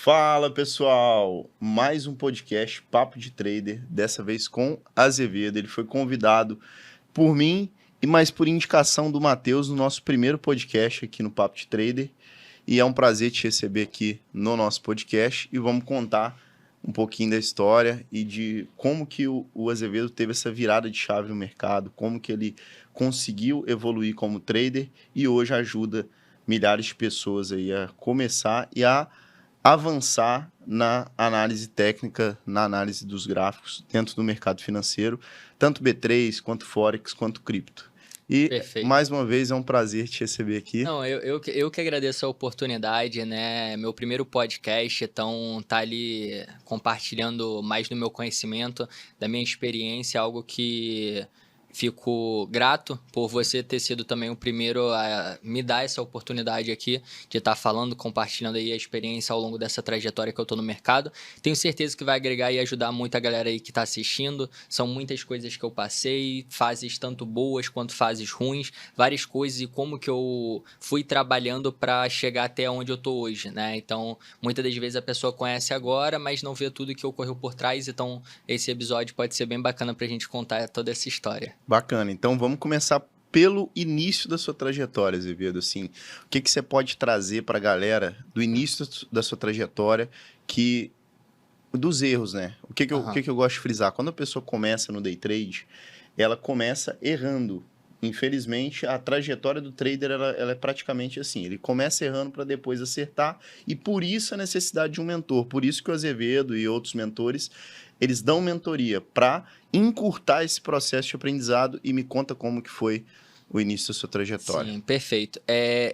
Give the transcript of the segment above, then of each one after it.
Fala pessoal, mais um podcast Papo de Trader, dessa vez com Azevedo. Ele foi convidado por mim e mais por indicação do Matheus no nosso primeiro podcast aqui no Papo de Trader. E é um prazer te receber aqui no nosso podcast e vamos contar um pouquinho da história e de como que o Azevedo teve essa virada de chave no mercado, como que ele conseguiu evoluir como trader e hoje ajuda milhares de pessoas aí a começar e a avançar na análise técnica, na análise dos gráficos dentro do mercado financeiro, tanto B3, quanto Forex, quanto cripto. E, Perfeito. mais uma vez, é um prazer te receber aqui. Não, eu que agradeço a oportunidade, né? Meu primeiro podcast, então tá ali compartilhando mais do meu conhecimento, da minha experiência, algo que fico grato por você ter sido também o primeiro a me dar essa oportunidade aqui de estar falando, compartilhando aí a experiência ao longo dessa trajetória que eu tô no mercado. Tenho certeza que vai agregar e ajudar muita galera aí que tá assistindo. São muitas coisas que eu passei, fases tanto boas quanto fases ruins, várias coisas e como que eu fui trabalhando para chegar até onde eu tô hoje, né? Então, muitas das vezes a pessoa conhece agora, mas não vê tudo que ocorreu por trás. Então, esse episódio pode ser bem bacana pra gente contar toda essa história. Bacana. Então, vamos começar pelo início da sua trajetória, Azevedo. Assim, o que você pode trazer para a galera do início da sua trajetória, dos erros, né? O que eu gosto de frisar? Quando a pessoa começa no day trade, ela começa errando. Infelizmente, a trajetória do trader ela é praticamente assim. Ele começa errando para depois acertar e por isso a necessidade de um mentor. Por isso que o Azevedo e outros mentores, eles dão mentoria para encurtar esse processo de aprendizado e me conta como que foi o início da sua trajetória. Sim, perfeito.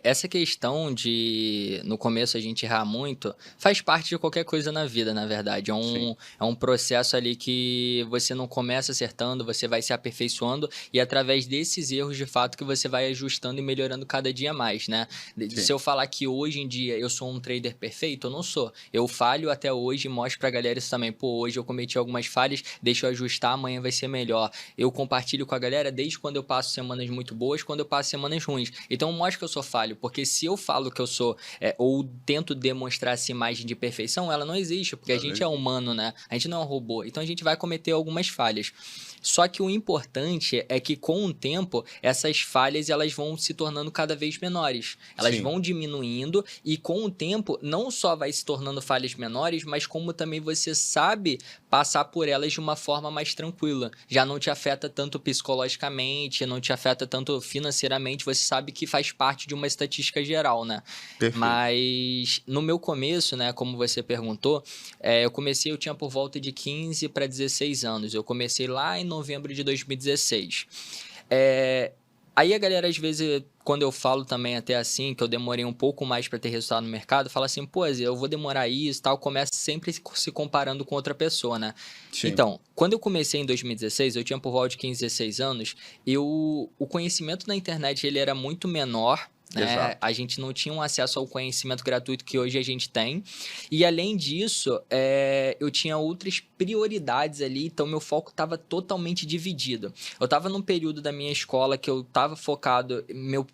Essa questão de, no começo, a gente errar muito, faz parte de qualquer coisa na vida, na verdade. É um processo ali que você não começa acertando, você vai se aperfeiçoando e através desses erros, de fato, que você vai ajustando e melhorando cada dia mais, né? Se eu falar que hoje em dia eu sou um trader perfeito, eu não sou. Eu falho até hoje e mostro pra galera isso também. Pô, hoje eu cometi algumas falhas, deixa eu ajustar, amanhã vai ser melhor. Eu compartilho com a galera desde quando eu passo semanas muito boas, quando eu passo semanas ruins. Então mostra que eu sou falho, porque se eu falo que eu sou, ou tento demonstrar essa imagem de perfeição, ela não existe, porque a gente é humano, né? A gente não é um robô. Então a gente vai cometer algumas falhas. Só que o importante é que com o tempo, essas falhas elas vão se tornando cada vez menores. Elas vão diminuindo e com o tempo não só vai se tornando falhas menores, mas como também você sabe passar por elas de uma forma mais tranquila. Já não te afeta tanto psicologicamente, não te afeta tanto financeiramente, você sabe que faz parte de uma estatística geral, né? Perfeito. Mas no meu começo, né, como você perguntou, eu tinha por volta de 15 para 16 anos. Eu comecei lá em novembro de 2016. Aí a galera, às vezes, quando eu falo também até assim, que eu demorei um pouco mais para ter resultado no mercado, fala assim, pô, Zé, eu vou demorar isso e tal, começa sempre se comparando com outra pessoa, né? Sim. Então, quando eu comecei em 2016, eu tinha por volta de 15, 16 anos, o conhecimento na internet ele era muito menor, né? A gente não tinha um acesso ao conhecimento gratuito que hoje a gente tem. E além disso, eu tinha outras prioridades ali, então meu foco estava totalmente dividido. Eu estava num período da minha escola que eu estava focado,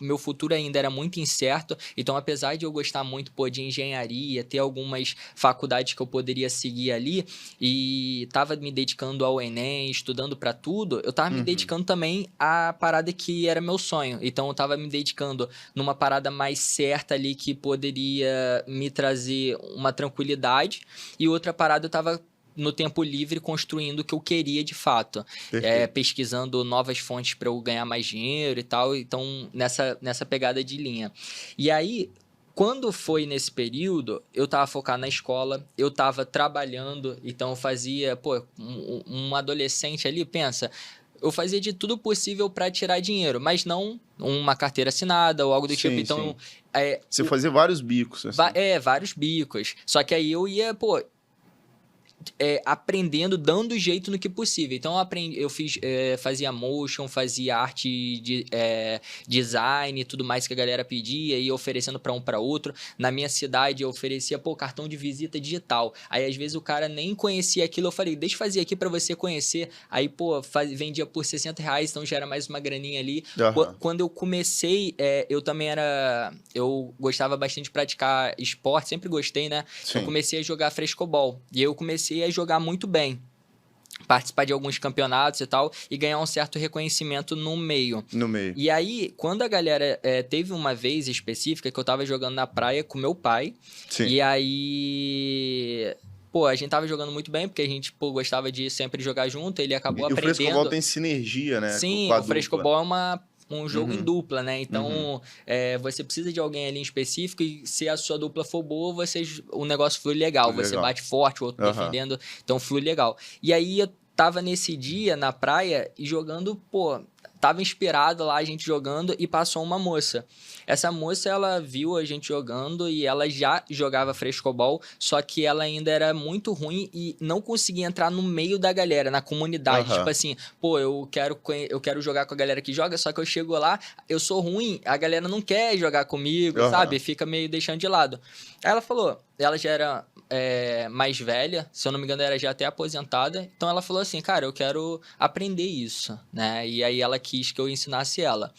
meu futuro ainda era muito incerto, então apesar de eu gostar muito de engenharia, ter algumas faculdades que eu poderia seguir ali, e estava me dedicando ao Enem, estudando para tudo, eu estava me dedicando também à parada que era meu sonho. Então eu estava me dedicando numa parada mais certa ali que poderia me trazer uma tranquilidade, e outra parada eu estava no tempo livre construindo o que eu queria de fato, pesquisando novas fontes para eu ganhar mais dinheiro e tal, então nessa pegada de linha. E aí, quando foi nesse período, eu tava focado na escola, eu tava trabalhando, então eu fazia, um adolescente ali, pensa, eu fazia de tudo possível para tirar dinheiro, mas não uma carteira assinada ou algo do tipo. Então, você fazia vários bicos. Assim. Vários bicos. Só que aí eu ia, aprendendo, dando jeito no que possível. Então, eu fazia motion, fazia arte de design e tudo mais que a galera pedia, ia oferecendo para um para outro. Na minha cidade, eu oferecia, cartão de visita digital. Aí, às vezes, o cara nem conhecia aquilo. Eu falei, deixa eu fazer aqui para você conhecer. Aí, vendia por R$60, então já era mais uma graninha ali. Uhum. Quando eu comecei, eu gostava bastante de praticar esporte, sempre gostei, né? Sim. Eu comecei a jogar frescobol. E eu comecei a jogar muito bem. Participar de alguns campeonatos e tal, e ganhar um certo reconhecimento no meio. E aí, quando a galera... teve uma vez específica que eu tava jogando na praia com meu pai. Sim. E aí... a gente tava jogando muito bem, porque a gente, gostava de sempre jogar junto, ele acabou aprendendo... E o frescobol tem sinergia, né? Sim, o frescobol é um jogo em dupla, né? Então, você precisa de alguém ali em específico e se a sua dupla for boa, o negócio flui legal. Você bate forte, o outro defendendo, então flui legal. E aí, eu tava nesse dia na praia e jogando, tava inspirado lá, a gente jogando, e passou uma moça. Essa moça, ela viu a gente jogando e ela já jogava frescobol, só que ela ainda era muito ruim e não conseguia entrar no meio da galera, na comunidade. Tipo assim, eu quero jogar com a galera que joga, só que eu chego lá, eu sou ruim, a galera não quer jogar comigo, sabe? Fica meio deixando de lado. Aí ela falou, ela já era mais velha, se eu não me engano, era já até aposentada, então ela falou assim, cara, eu quero aprender isso, né? E aí ela quis que eu ensinasse ela.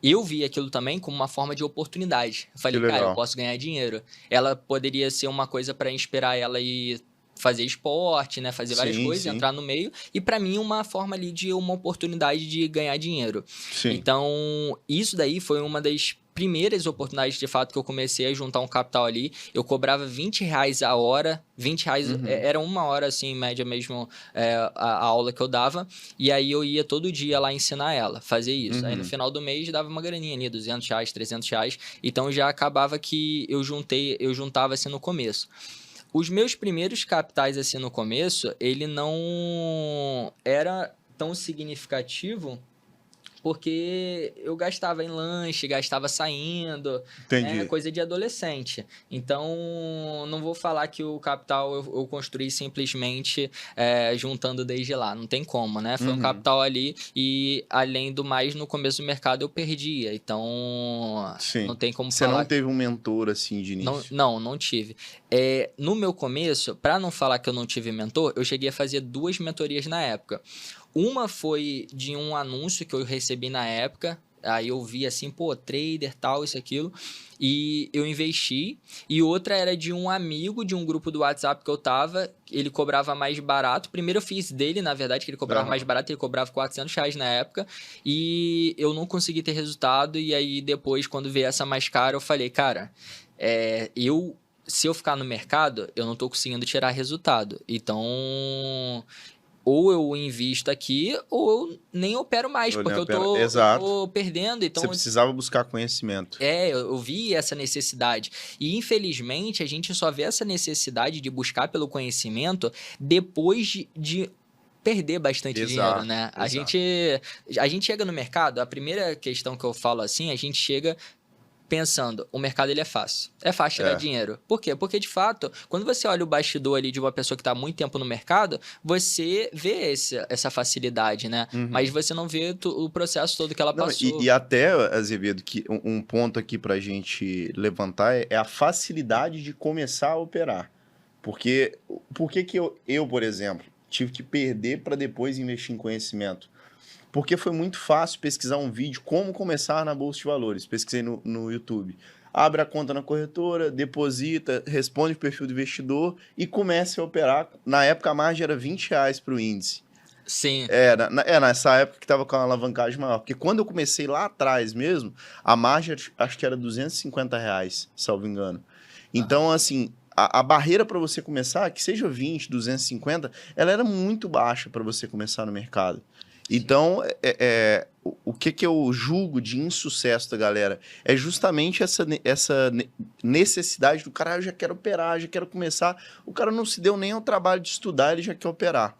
Eu vi aquilo também como uma forma de oportunidade. Eu falei, cara, eu posso ganhar dinheiro. Ela poderia ser uma coisa para inspirar ela e fazer esporte, né? Fazer várias coisas, entrar no meio. E para mim, uma forma ali de uma oportunidade de ganhar dinheiro. Sim. Então, isso daí foi uma das primeiras oportunidades, de fato, que eu comecei a juntar um capital ali. Eu cobrava R$20 a hora. R$20 era uma hora, assim, em média mesmo, a aula que eu dava. E aí eu ia todo dia lá ensinar ela, fazer isso. Aí no final do mês dava uma graninha ali, R$200, R$300. Então já acabava que eu juntava assim no começo. Os meus primeiros capitais assim no começo, ele não era tão significativo, porque eu gastava em lanche, gastava saindo, coisa de adolescente. Então, não vou falar que o capital eu construí simplesmente juntando desde lá. Não tem como, né? Foi um capital ali e, além do mais, no começo do mercado eu perdia. Então, não tem como falar... Você não teve um mentor assim de início? Não tive. No meu começo, para não falar que eu não tive mentor, eu cheguei a fazer 2 mentorias na época. Uma foi de um anúncio que eu recebi na época, aí eu vi assim, trader, tal, isso, aquilo, e eu investi. E outra era de um amigo de um grupo do WhatsApp que eu tava, ele cobrava mais barato. Primeiro eu fiz dele, na verdade, que ele cobrava mais barato, ele cobrava R$400 na época, e eu não consegui ter resultado, e aí depois, quando veio essa mais cara, eu falei, cara, se eu ficar no mercado, eu não tô conseguindo tirar resultado. Então, ou eu invisto aqui, ou eu nem opero mais, porque eu tô perdendo. Então, você precisava buscar conhecimento. Eu vi essa necessidade. E, infelizmente, a gente só vê essa necessidade de buscar pelo conhecimento depois de perder bastante dinheiro, né? A gente chega no mercado, a primeira questão que eu falo assim, a gente chega pensando, o mercado ele é fácil. É fácil tirar dinheiro. Por quê? Porque, de fato, quando você olha o bastidor ali de uma pessoa que está há muito tempo no mercado, você vê essa facilidade, né? Mas você não vê o processo todo que ela passou. E até, Azevedo, que um ponto aqui para a gente levantar é a facilidade de começar a operar. Por que eu, por exemplo, tive que perder para depois investir em conhecimento? Porque foi muito fácil pesquisar um vídeo como começar na Bolsa de Valores. Pesquisei no YouTube. Abre a conta na corretora, deposita, responde o perfil do investidor e comece a operar. Na época, a margem era R$20 para o índice. Sim. Nessa época que estava com a alavancagem maior. Porque quando eu comecei lá atrás mesmo, a margem acho que era R$250, salvo engano. Então, assim, a barreira para você começar, que seja 20, 250, ela era muito baixa para você começar no mercado. Então, o que eu julgo de insucesso da galera é justamente essa necessidade do cara, eu já quero operar, já quero começar. O cara não se deu nem ao trabalho de estudar, ele já quer operar.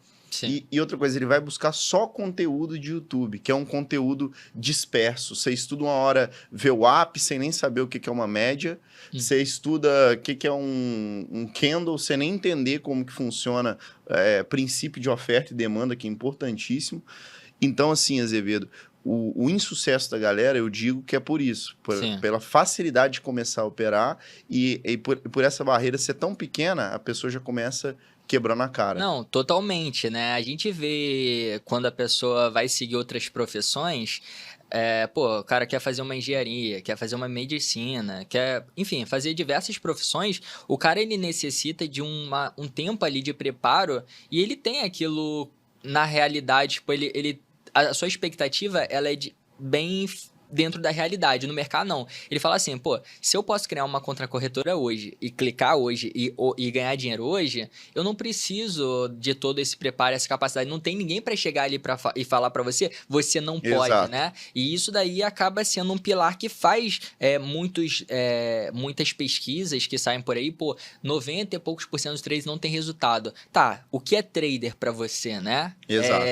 E outra coisa, ele vai buscar só conteúdo de YouTube, que é um conteúdo disperso. Você estuda uma hora VWAP sem nem saber o que é uma média. Você estuda o que é um candle sem nem entender como que funciona princípio de oferta e demanda, que é importantíssimo. Então, assim, Azevedo, o insucesso da galera, eu digo que é por isso. Pela facilidade de começar a operar e por essa barreira ser tão pequena, a pessoa já começa quebrando a cara. Não, totalmente, né? A gente vê quando a pessoa vai seguir outras profissões, o cara quer fazer uma engenharia, quer fazer uma medicina, quer, enfim, fazer diversas profissões, o cara ele necessita de um tempo ali de preparo e ele tem aquilo na realidade, tipo, a sua expectativa, ela é bem dentro da realidade. No mercado, não. Ele fala assim, se eu posso criar uma contracorretora hoje e clicar hoje e ganhar dinheiro hoje, eu não preciso de todo esse preparo, essa capacidade. Não tem ninguém para chegar ali e falar para você, você não pode, Exato. né? E isso daí acaba sendo um pilar que faz muitas pesquisas que saem por aí, 90 e poucos % dos traders não tem resultado. Tá, o que é trader para você, né? Exato.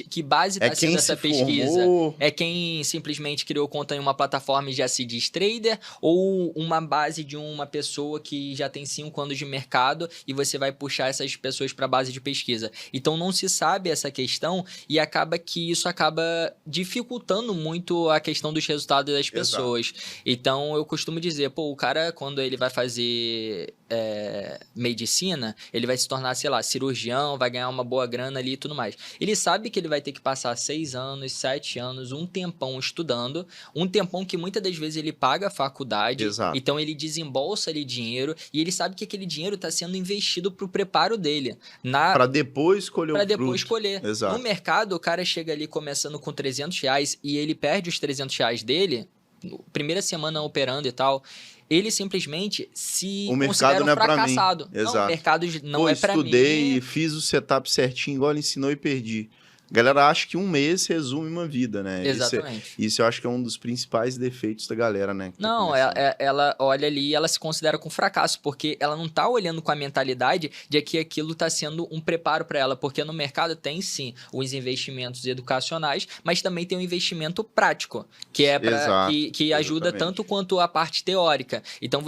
Que base está sendo essa pesquisa? É quem simplesmente criou conta em uma plataforma e já se diz trader, ou uma base de uma pessoa que já tem 5 anos de mercado e você vai puxar essas pessoas para a base de pesquisa. Então não se sabe essa questão e acaba que isso acaba dificultando muito a questão dos resultados das pessoas. Exato. Então eu costumo dizer, o cara quando ele vai fazer medicina, ele vai se tornar, sei lá, cirurgião, vai ganhar uma boa grana ali e tudo mais. Ele sabe que ele vai ter que passar 6 anos, 7 anos, um tempão estudando, um tempão que muitas das vezes ele paga a faculdade. Exato. Então ele desembolsa ali dinheiro e ele sabe que aquele dinheiro está sendo investido para o preparo dele. Para depois colher Para depois colher. Exato. No mercado, o cara chega ali começando com R$300 e ele perde os R$300 dele, primeira semana operando e tal, ele simplesmente se considera um fracassado. Exato. Não, o mercado não é para mim. Estudei, fiz o setup certinho, igual ele ensinou e perdi. A galera acha que um mês resume uma vida, né? Exatamente. Isso eu acho que é um dos principais defeitos da galera, né? Não, ela olha ali e ela se considera com fracasso, porque ela não tá olhando com a mentalidade de que aquilo tá sendo um preparo para ela, porque no mercado tem sim os investimentos educacionais, mas também tem um investimento prático, que é que ajuda tanto quanto a parte teórica. Então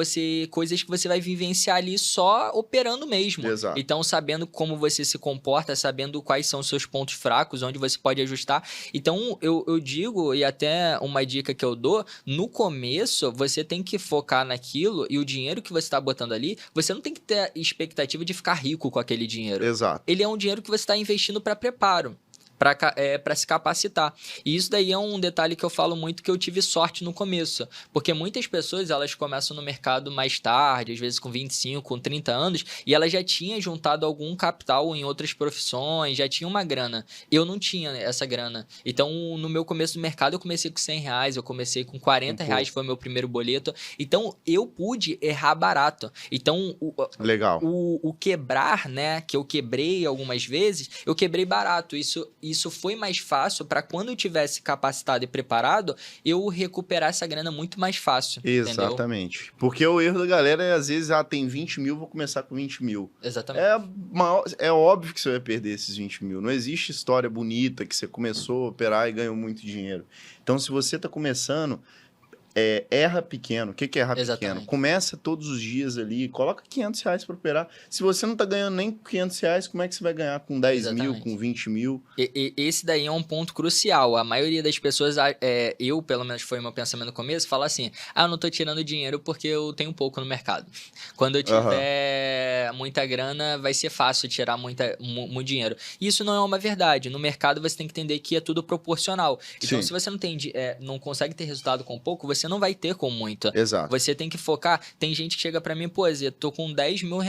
coisas que você vai vivenciar ali só operando mesmo. Exato. Então sabendo como você se comporta, sabendo quais são os seus pontos fracos, onde você pode ajustar. Então, eu digo, e até uma dica que eu dou, no começo, você tem que focar naquilo e o dinheiro que você está botando ali, você não tem que ter expectativa de ficar rico com aquele dinheiro. Exato. Ele é um dinheiro que você está investindo para preparo. Para se capacitar. E isso daí é um detalhe que eu falo muito, que eu tive sorte no começo. Porque muitas pessoas, elas começam no mercado mais tarde, às vezes com 25, com 30 anos, e elas já tinham juntado algum capital em outras profissões, já tinha uma grana. Eu não tinha essa grana. Então, no meu começo do mercado, eu comecei com R$100, eu comecei com R$40, foi meu primeiro boleto. Então, eu pude errar barato. Então, legal. O quebrar, né, que eu quebrei algumas vezes, eu quebrei barato. Isso foi mais fácil para quando eu tivesse capacitado e preparado, eu recuperar essa grana muito mais fácil. Exatamente. Entendeu? Porque o erro da galera é, às vezes, tem 20 mil, vou começar com 20 mil. Exatamente. É óbvio que você vai perder esses 20 mil. Não existe história bonita que você começou a operar e ganhou muito dinheiro. Então, se você está começando, erra pequeno. O que é errar pequeno? Começa todos os dias ali, coloca R$500 para operar. Se você não está ganhando nem R$500, como é que você vai ganhar com 10 mil, com 20 mil? Esse daí é um ponto crucial. A maioria das pessoas, eu pelo menos foi meu pensamento no começo, fala assim, eu não estou tirando dinheiro porque eu tenho pouco no mercado. Quando eu tiver muita grana, vai ser fácil tirar muito dinheiro. Isso não é uma verdade. No mercado você tem que entender que é tudo proporcional. Então, se você não consegue ter resultado com pouco, você não vai ter com muito. Exato. Você tem que focar. Tem gente que chega pra mim, Zé, tô com R$10 mil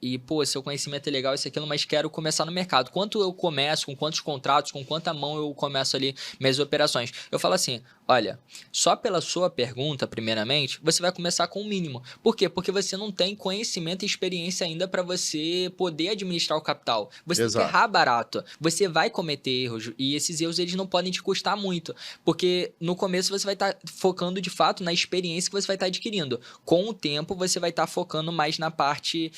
e, seu conhecimento é legal, isso e aquilo, mas quero começar no mercado. Quanto eu começo, com quantos contratos, com quanta mão eu começo ali minhas operações? Eu falo assim, Olha, só pela sua pergunta, primeiramente, você vai começar com o mínimo. Por quê? Porque você não tem conhecimento e experiência ainda para você poder administrar o capital. Você tem que Exato. errar barato. Você vai cometer erros e esses erros eles não podem te custar muito, porque no começo você vai estar focando de fato na experiência que você vai estar adquirindo. Com o tempo você vai estar focando mais na parte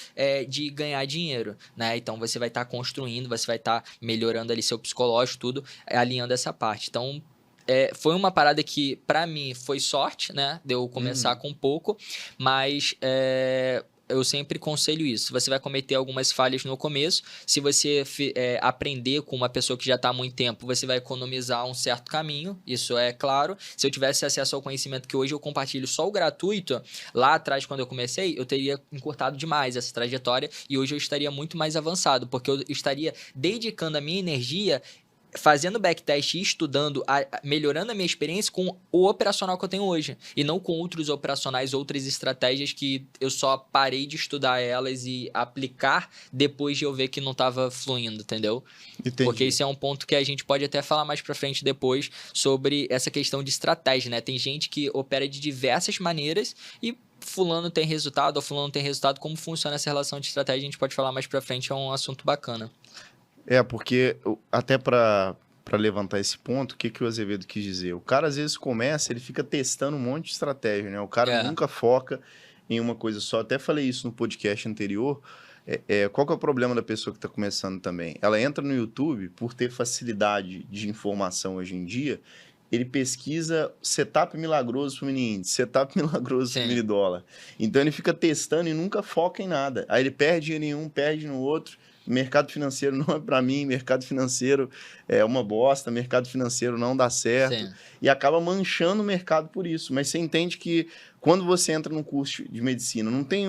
de ganhar dinheiro, né? Então você vai estar construindo, você vai estar melhorando ali seu psicológico, tudo, alinhando essa parte. Então foi uma parada que, pra mim, foi sorte, né? De eu começar com pouco, mas eu sempre aconselho isso. Você vai cometer algumas falhas no começo. Se você aprender com uma pessoa que já está há muito tempo, você vai economizar um certo caminho, isso é claro. Se eu tivesse acesso ao conhecimento que hoje eu compartilho só o gratuito, lá atrás, quando eu comecei, eu teria encurtado demais essa trajetória e hoje eu estaria muito mais avançado, porque eu estaria dedicando a minha energia fazendo backtest e estudando, melhorando a minha experiência com o operacional que eu tenho hoje. E não com outros operacionais, outras estratégias que eu só parei de estudar elas e aplicar depois de eu ver que não estava fluindo, entendeu? Entendi. Porque isso é um ponto que a gente pode até falar mais pra frente depois sobre essa questão de estratégia, né? Tem gente que opera de diversas maneiras e fulano tem resultado ou fulano tem resultado. Como funciona essa relação de estratégia, a gente pode falar mais pra frente, é um assunto bacana. Porque até para levantar esse ponto, o que o Azevedo quis dizer? O cara às vezes começa, ele fica testando um monte de estratégia, né? O cara nunca foca em uma coisa só. Até falei isso no podcast anterior. Qual que é o problema da pessoa que está começando também? Ela entra no YouTube, por ter facilidade de informação hoje em dia, ele pesquisa setup milagroso para o mini índice, setup milagroso para o mini dólar. Então ele fica testando e nunca foca em nada. Aí ele perde em um, perde no outro. Mercado financeiro não é para mim, mercado financeiro é uma bosta, mercado financeiro não dá certo. Sim. E acaba manchando o mercado por isso. Mas você entende que quando você entra num curso de medicina, não tem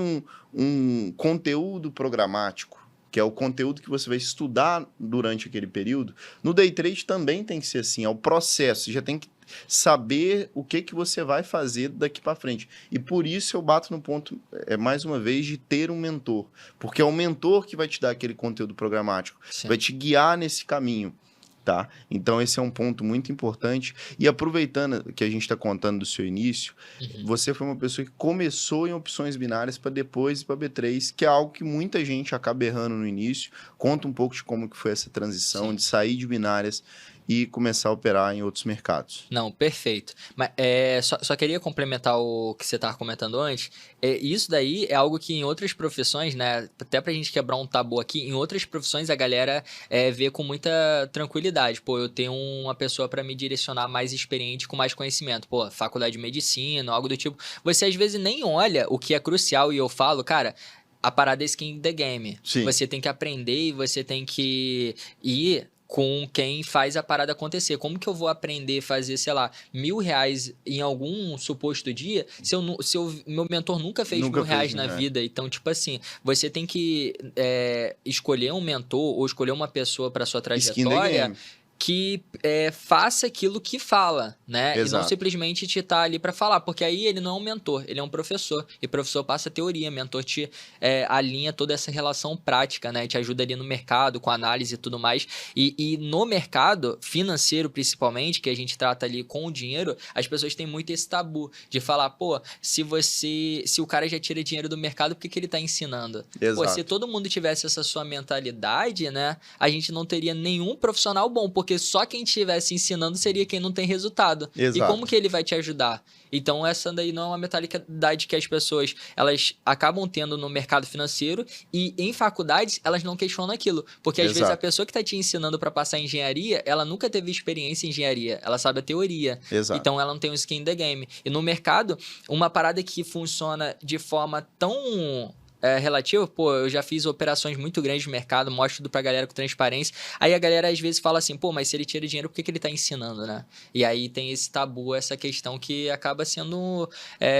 um conteúdo programático, que é o conteúdo que você vai estudar durante aquele período. No day trade também tem que ser assim, é o processo, você já tem que saber o que você vai fazer daqui para frente. E por isso eu bato no ponto, mais uma vez, de ter um mentor. Porque é o mentor que vai te dar aquele conteúdo programático, Sim. vai te guiar nesse caminho. Tá? Então, esse é um ponto muito importante. E aproveitando que a gente está contando do seu início, você foi uma pessoa que começou em opções binárias para depois ir para B3, que é algo que muita gente acaba errando no início. Conta um pouco de como que foi essa transição, Sim. de sair de binárias e começar a operar em outros mercados. Não, perfeito. Mas só queria complementar o que você estava comentando antes. Isso daí é algo que em outras profissões, né? Até pra gente quebrar um tabu aqui, em outras profissões a galera vê com muita tranquilidade. Pô, eu tenho uma pessoa para me direcionar mais experiente, com mais conhecimento. Pô, faculdade de medicina, algo do tipo. Você às vezes nem olha o que é crucial e eu falo, cara... A parada é skin in the game. Sim. Você tem que aprender e você tem que ir com quem faz a parada acontecer. Como que eu vou aprender a fazer, sei lá, R$1.000 em algum suposto dia se meu mentor nunca fez R$1.000 na vida? Então, tipo assim, você tem que escolher um mentor ou escolher uma pessoa para sua trajetória que faça aquilo que fala, né? Exato. E não simplesmente te tá ali para falar, porque aí ele não é um mentor, ele é um professor. E professor passa teoria, mentor te alinha toda essa relação prática, né? Te ajuda ali no mercado, com análise e tudo mais. E no mercado financeiro, principalmente, que a gente trata ali com o dinheiro, as pessoas têm muito esse tabu de falar, pô, se o cara já tira dinheiro do mercado, por que ele tá ensinando? Exato. Pô, se todo mundo tivesse essa sua mentalidade, né? A gente não teria nenhum profissional bom, porque só quem estivesse ensinando seria quem não tem resultado. Exato. E como que ele vai te ajudar? Então, essa daí não é uma mentalidade que as pessoas elas acabam tendo no mercado financeiro e em faculdades elas não questionam aquilo. Porque às vezes a pessoa que está te ensinando para passar em engenharia, ela nunca teve experiência em engenharia, ela sabe a teoria. Exato. Então, ela não tem um skin in the game. E no mercado, uma parada que funciona de forma tão... relativo, pô, eu já fiz operações muito grandes no mercado, mostro tudo pra galera com transparência, aí a galera às vezes fala assim, pô, mas se ele tira dinheiro, por que ele tá ensinando, né? E aí tem esse tabu, essa questão que acaba sendo,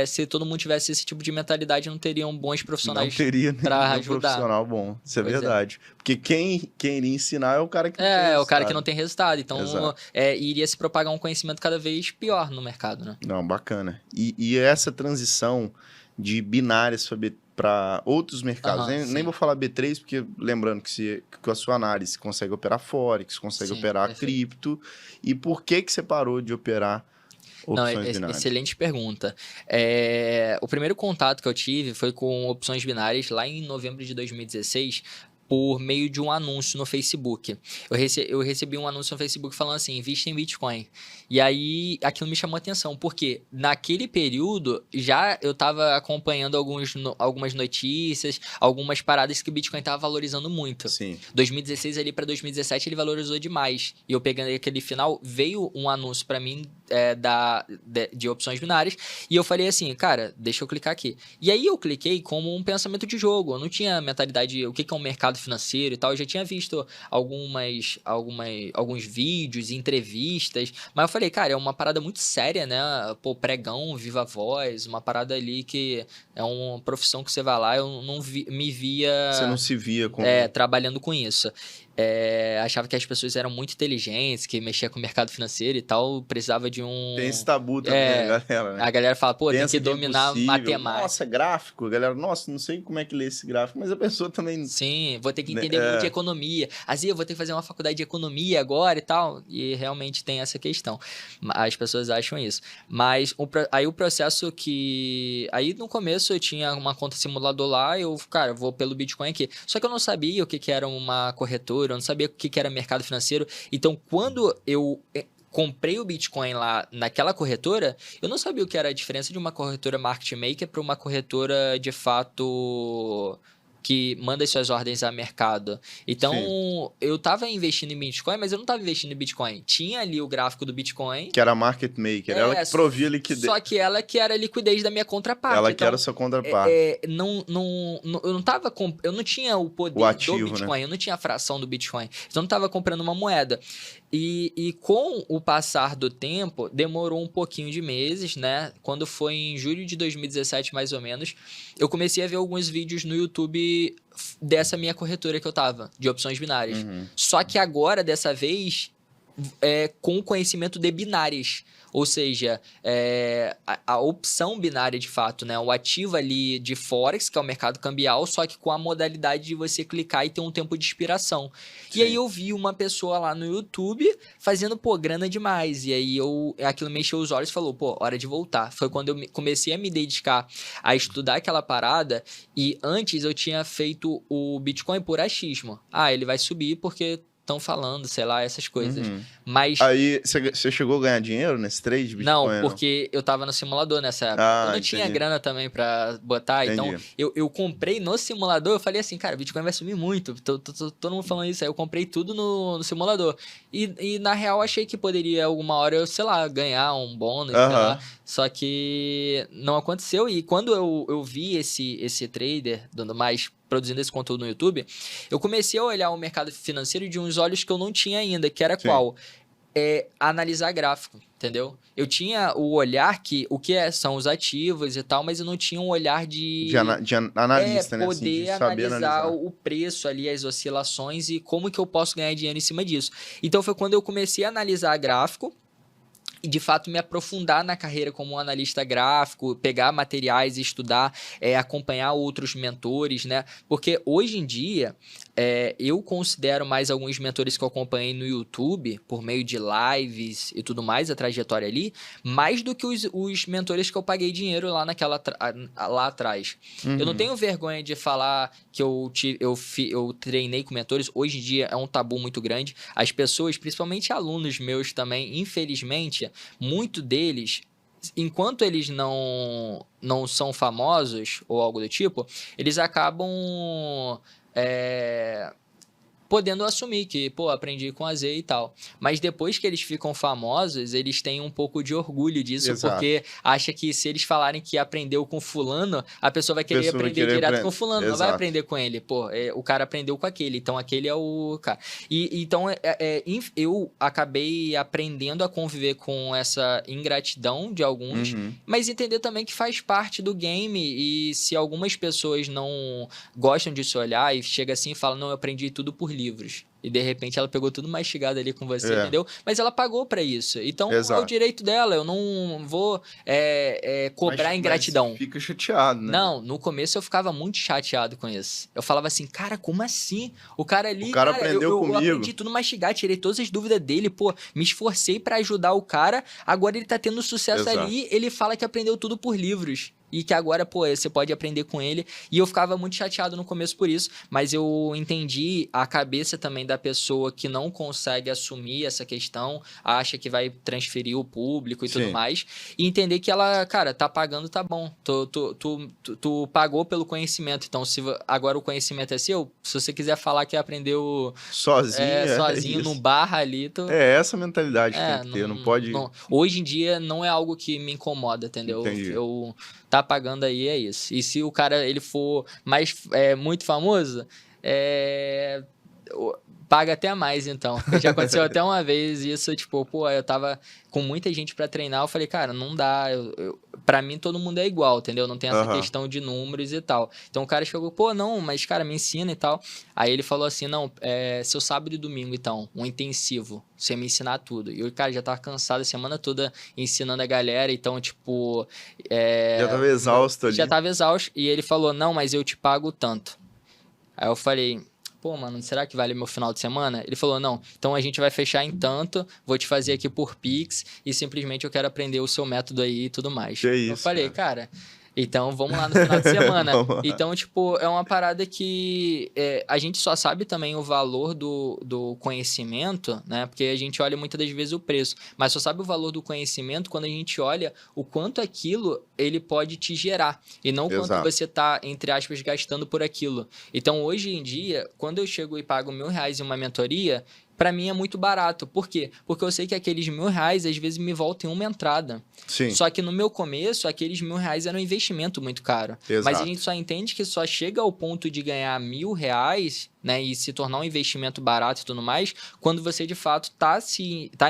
se todo mundo tivesse esse tipo de mentalidade, não teriam bons profissionais pra ajudar. Não teria nenhum profissional bom, isso é verdade. Porque quem iria ensinar é o cara que não tem resultado. É, o cara que não tem resultado, então iria se propagar um conhecimento cada vez pior no mercado, né? Não, bacana. E essa transição de binárias para outros mercados. Nem vou falar B3, porque lembrando que com a sua análise consegue operar Forex, consegue operar cripto. E por que você parou de operar opções binárias? Excelente pergunta. O primeiro contato que eu tive foi com opções binárias lá em novembro de 2016, por meio de um anúncio no Facebook. Eu recebi um anúncio no Facebook falando assim, invista em Bitcoin. E aí, aquilo me chamou a atenção, porque naquele período, já eu estava acompanhando algumas notícias, algumas paradas que o Bitcoin estava valorizando muito. Sim. 2016 ali para 2017, ele valorizou demais. E eu pegando aquele final, veio um anúncio para mim de opções binárias, e eu falei assim, cara, deixa eu clicar aqui. E aí eu cliquei como um pensamento de jogo, eu não tinha mentalidade, o que é um mercado financeiro e tal, eu já tinha visto alguns vídeos, entrevistas, mas eu falei, cara, é uma parada muito séria, né? Pô, pregão, viva voz, uma parada ali que é uma profissão que você vai lá, eu não me via... Você não se via trabalhando com isso. Achava que as pessoas eram muito inteligentes, que mexia com o mercado financeiro e tal, precisava de um... Tem esse tabu também, galera, né? A galera fala, pô, tem que dominar matemática. Nossa, gráfico, galera, nossa, não sei como é que lê esse gráfico, mas a pessoa também... Sim, vou ter que entender muito de economia. Assim, eu vou ter que fazer uma faculdade de economia agora e tal, e realmente tem essa questão. As pessoas acham isso. Mas aí o processo que... Aí no começo eu tinha uma conta simulador lá, eu vou pelo Bitcoin aqui. Só que eu não sabia o que era uma corretora, eu não sabia o que era mercado financeiro. Então, quando eu comprei o Bitcoin lá naquela corretora, eu não sabia o que era a diferença de uma corretora market maker para uma corretora de fato que manda as suas ordens a mercado. Então, sim, eu estava investindo em Bitcoin, mas eu não estava investindo em Bitcoin. Tinha ali o gráfico do Bitcoin. Que era market maker, ela que provia liquidez. Só que ela que era a liquidez da minha contraparte. Ela que era a sua contraparte. Eu não tinha o poder do Bitcoin, né? Eu não tinha a fração do Bitcoin. Então, eu não estava comprando uma moeda. E com o passar do tempo, demorou um pouquinho de meses, né? Quando foi em julho de 2017, mais ou menos, eu comecei a ver alguns vídeos no YouTube dessa minha corretora que eu tava, de opções binárias. Uhum. Só que agora, dessa vez, com o conhecimento de binárias. Ou seja, a opção binária de fato, né? O ativo ali de Forex, que é o mercado cambial, só que com a modalidade de você clicar e ter um tempo de expiração. Sim. E aí eu vi uma pessoa lá no YouTube fazendo, grana demais. E aí aquilo me encheu os olhos e falou, hora de voltar. Foi quando eu comecei a me dedicar a estudar aquela parada. E antes eu tinha feito o Bitcoin por achismo. Ele vai subir porque... estão falando, sei lá, essas coisas. Uhum. Mas... Aí, você chegou a ganhar dinheiro nesse trade de Bitcoin? Não, porque eu tava no simulador nessa época. Eu não tinha grana também pra botar, então eu comprei no simulador, eu falei assim, cara, Bitcoin vai subir muito, todo mundo falando isso, aí eu comprei tudo no simulador. E na real, achei que poderia alguma hora eu, sei lá, ganhar um bônus, sei lá. Só que não aconteceu, e quando eu vi esse trader, dando mais... produzindo esse conteúdo no YouTube, eu comecei a olhar o mercado financeiro de uns olhos que eu não tinha ainda, que era qual? Analisar gráfico, entendeu? Eu tinha o olhar o que são os ativos e tal, mas eu não tinha um olhar de analista, né? Poder assim, de analisar o preço ali, as oscilações e como que eu posso ganhar dinheiro em cima disso. Então foi quando eu comecei a analisar gráfico, e de fato me aprofundar na carreira como um analista gráfico, pegar materiais e estudar, acompanhar outros mentores, né? Porque hoje em dia, eu considero mais alguns mentores que eu acompanhei no YouTube, por meio de lives e tudo mais, a trajetória ali, mais do que os mentores que eu paguei dinheiro lá lá atrás. Uhum. Eu não tenho vergonha de falar que eu treinei com mentores. Hoje em dia é um tabu muito grande. As pessoas, principalmente alunos meus também, infelizmente, muito deles, enquanto eles não são famosos ou algo do tipo, eles acabam podendo assumir que, aprendi com a Z e tal. Mas depois que eles ficam famosos, eles têm um pouco de orgulho disso, exato, porque acha que se eles falarem que aprendeu com fulano, a pessoa vai querer aprender direto com fulano, exato, não vai aprender com ele. O cara aprendeu com aquele, então aquele é o cara. Então, eu acabei aprendendo a conviver com essa ingratidão de alguns, mas entender também que faz parte do game, e se algumas pessoas não gostam disso olhar e chega assim e fala, não, eu aprendi tudo por livros. E de repente ela pegou tudo mastigado ali com você, entendeu? Mas ela pagou pra isso. Então Exato. é o direito dela. Eu não vou cobrar ingratidão. Mas fica chateado, né? Não, no começo eu ficava muito chateado com isso. Eu falava assim, cara, como assim? O cara ali, O cara aprendeu comigo. Eu aprendi tudo mastigado, tirei todas as dúvidas dele, pô, me esforcei pra ajudar o cara, agora ele tá tendo sucesso ali, ele fala que aprendeu tudo por livros. E que agora, pô, você pode aprender com ele. E eu ficava muito chateado no começo por isso, mas eu entendi a cabeça também da pessoa que não consegue assumir essa questão, acha que vai transferir o público e tudo mais, e entender que ela, cara, tá pagando, tá bom. Tu pagou pelo conhecimento, então se agora o conhecimento é seu, se você quiser falar que aprendeu sozinho no bar ali, essa mentalidade que tem que ter, não pode... Hoje em dia não é algo que me incomoda, entendeu? Entendi. Tá pagando aí, é isso. E se o cara ele for muito famoso, paga até mais, então. Já aconteceu até uma vez isso, tipo, pô, eu tava com muita gente pra treinar, eu falei, cara, não dá, pra mim todo mundo é igual, entendeu? Não tem essa questão de números e tal. Então o cara chegou, pô, não, mas cara, me ensina e tal. Aí ele falou assim, não, seu sábado e domingo, então, um intensivo, você me ensinar tudo. E o cara já tava cansado a semana toda ensinando a galera, então, tipo... já tava exausto ali. Já tava exausto, e ele falou, não, mas eu te pago tanto. Aí eu falei... Pô, mano, será que vale meu final de semana? Ele falou, não, então a gente vai fechar em tanto, vou te fazer aqui por Pix e simplesmente eu quero aprender o seu método aí e tudo mais. Que isso, eu falei, cara, então vamos lá no final de semana. Então, tipo, é uma parada que a gente só sabe também o valor do conhecimento, né? Porque a gente olha muitas das vezes o preço, mas só sabe o valor do conhecimento quando a gente olha o quanto aquilo ele pode te gerar e não o quanto você tá, entre aspas, gastando por aquilo. Então, hoje em dia, quando eu chego e pago R$1.000 em uma mentoria, pra mim é muito barato. Por quê? Porque eu sei que aqueles R$1.000 às vezes me voltam em uma entrada. Sim. Só que no meu começo, aqueles R$1.000 eram um investimento muito caro. Mas a gente só entende que só chega ao ponto de ganhar R$1.000, né, e se tornar um investimento barato e tudo mais, quando você de fato tá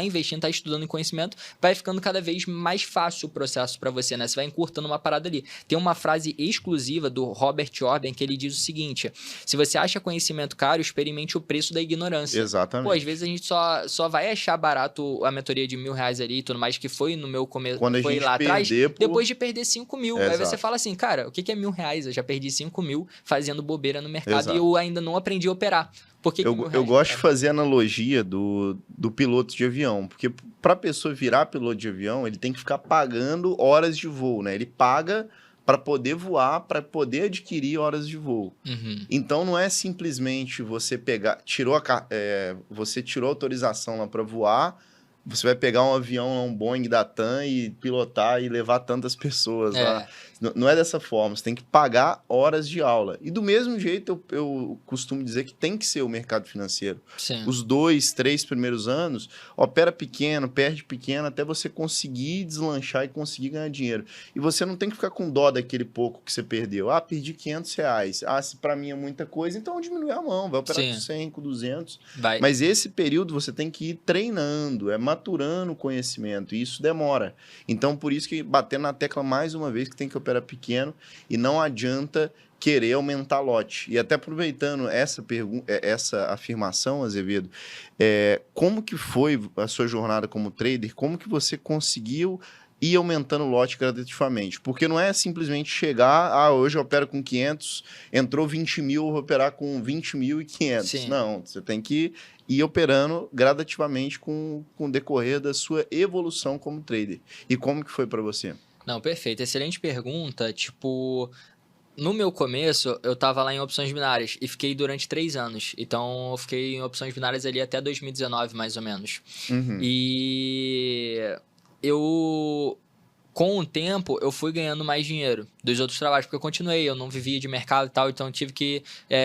investindo, tá estudando em conhecimento, vai ficando cada vez mais fácil o processo para você, né? Você vai encurtando uma parada ali. Tem uma frase exclusiva do Robert Orben que ele diz o seguinte: se você acha conhecimento caro, experimente o preço da ignorância. Exatamente. Pô, às vezes a gente só vai achar barato a mentoria de R$1.000 ali e tudo mais, que foi no meu começo, foi lá atrás, depois de perder 5 mil. Aí você fala assim, cara, o que é R$1.000? Eu já perdi 5 mil fazendo bobeira no mercado e eu ainda não aprendi a operar. Por que eu gosto de fazer analogia do piloto de avião, porque para a pessoa virar piloto de avião, ele tem que ficar pagando horas de voo, né? Ele paga para poder voar, para poder adquirir horas de voo. Então não é simplesmente você pegar, você tirou autorização lá para voar, você vai pegar um avião, um Boeing da TAM e pilotar e levar tantas pessoas lá. Não é dessa forma, você tem que pagar horas de aula. E do mesmo jeito, eu costumo dizer que tem que ser o mercado financeiro. Sim. Os 2, 3 primeiros anos, opera pequeno, perde pequeno, até você conseguir deslanchar e conseguir ganhar dinheiro. E você não tem que ficar com dó daquele pouco que você perdeu. Ah, perdi R$500. Ah, se pra mim é muita coisa, então diminui a mão, vai operar com 100, com 200. Mas esse período você tem que ir treinando, maturando o conhecimento, e isso demora. Então, por isso que batendo na tecla mais uma vez que tem que operar pequeno e não adianta querer aumentar lote. E até aproveitando essa afirmação, Azevedo, como que foi a sua jornada como trader? Como que você conseguiu ir aumentando o lote gradativamente? Porque não é simplesmente chegar, hoje eu opero com 500, entrou 20 mil, eu vou operar com 20.500. Não, você tem que ir operando gradativamente com o decorrer da sua evolução como trader. E como que foi para você? Não, perfeito. Excelente pergunta. Tipo, no meu começo, eu tava lá em opções binárias e fiquei durante 3 anos. Então, eu fiquei em opções binárias ali até 2019, mais ou menos. E com o tempo, eu fui ganhando mais dinheiro dos outros trabalhos, porque eu continuei, eu não vivia de mercado e tal, então eu tive que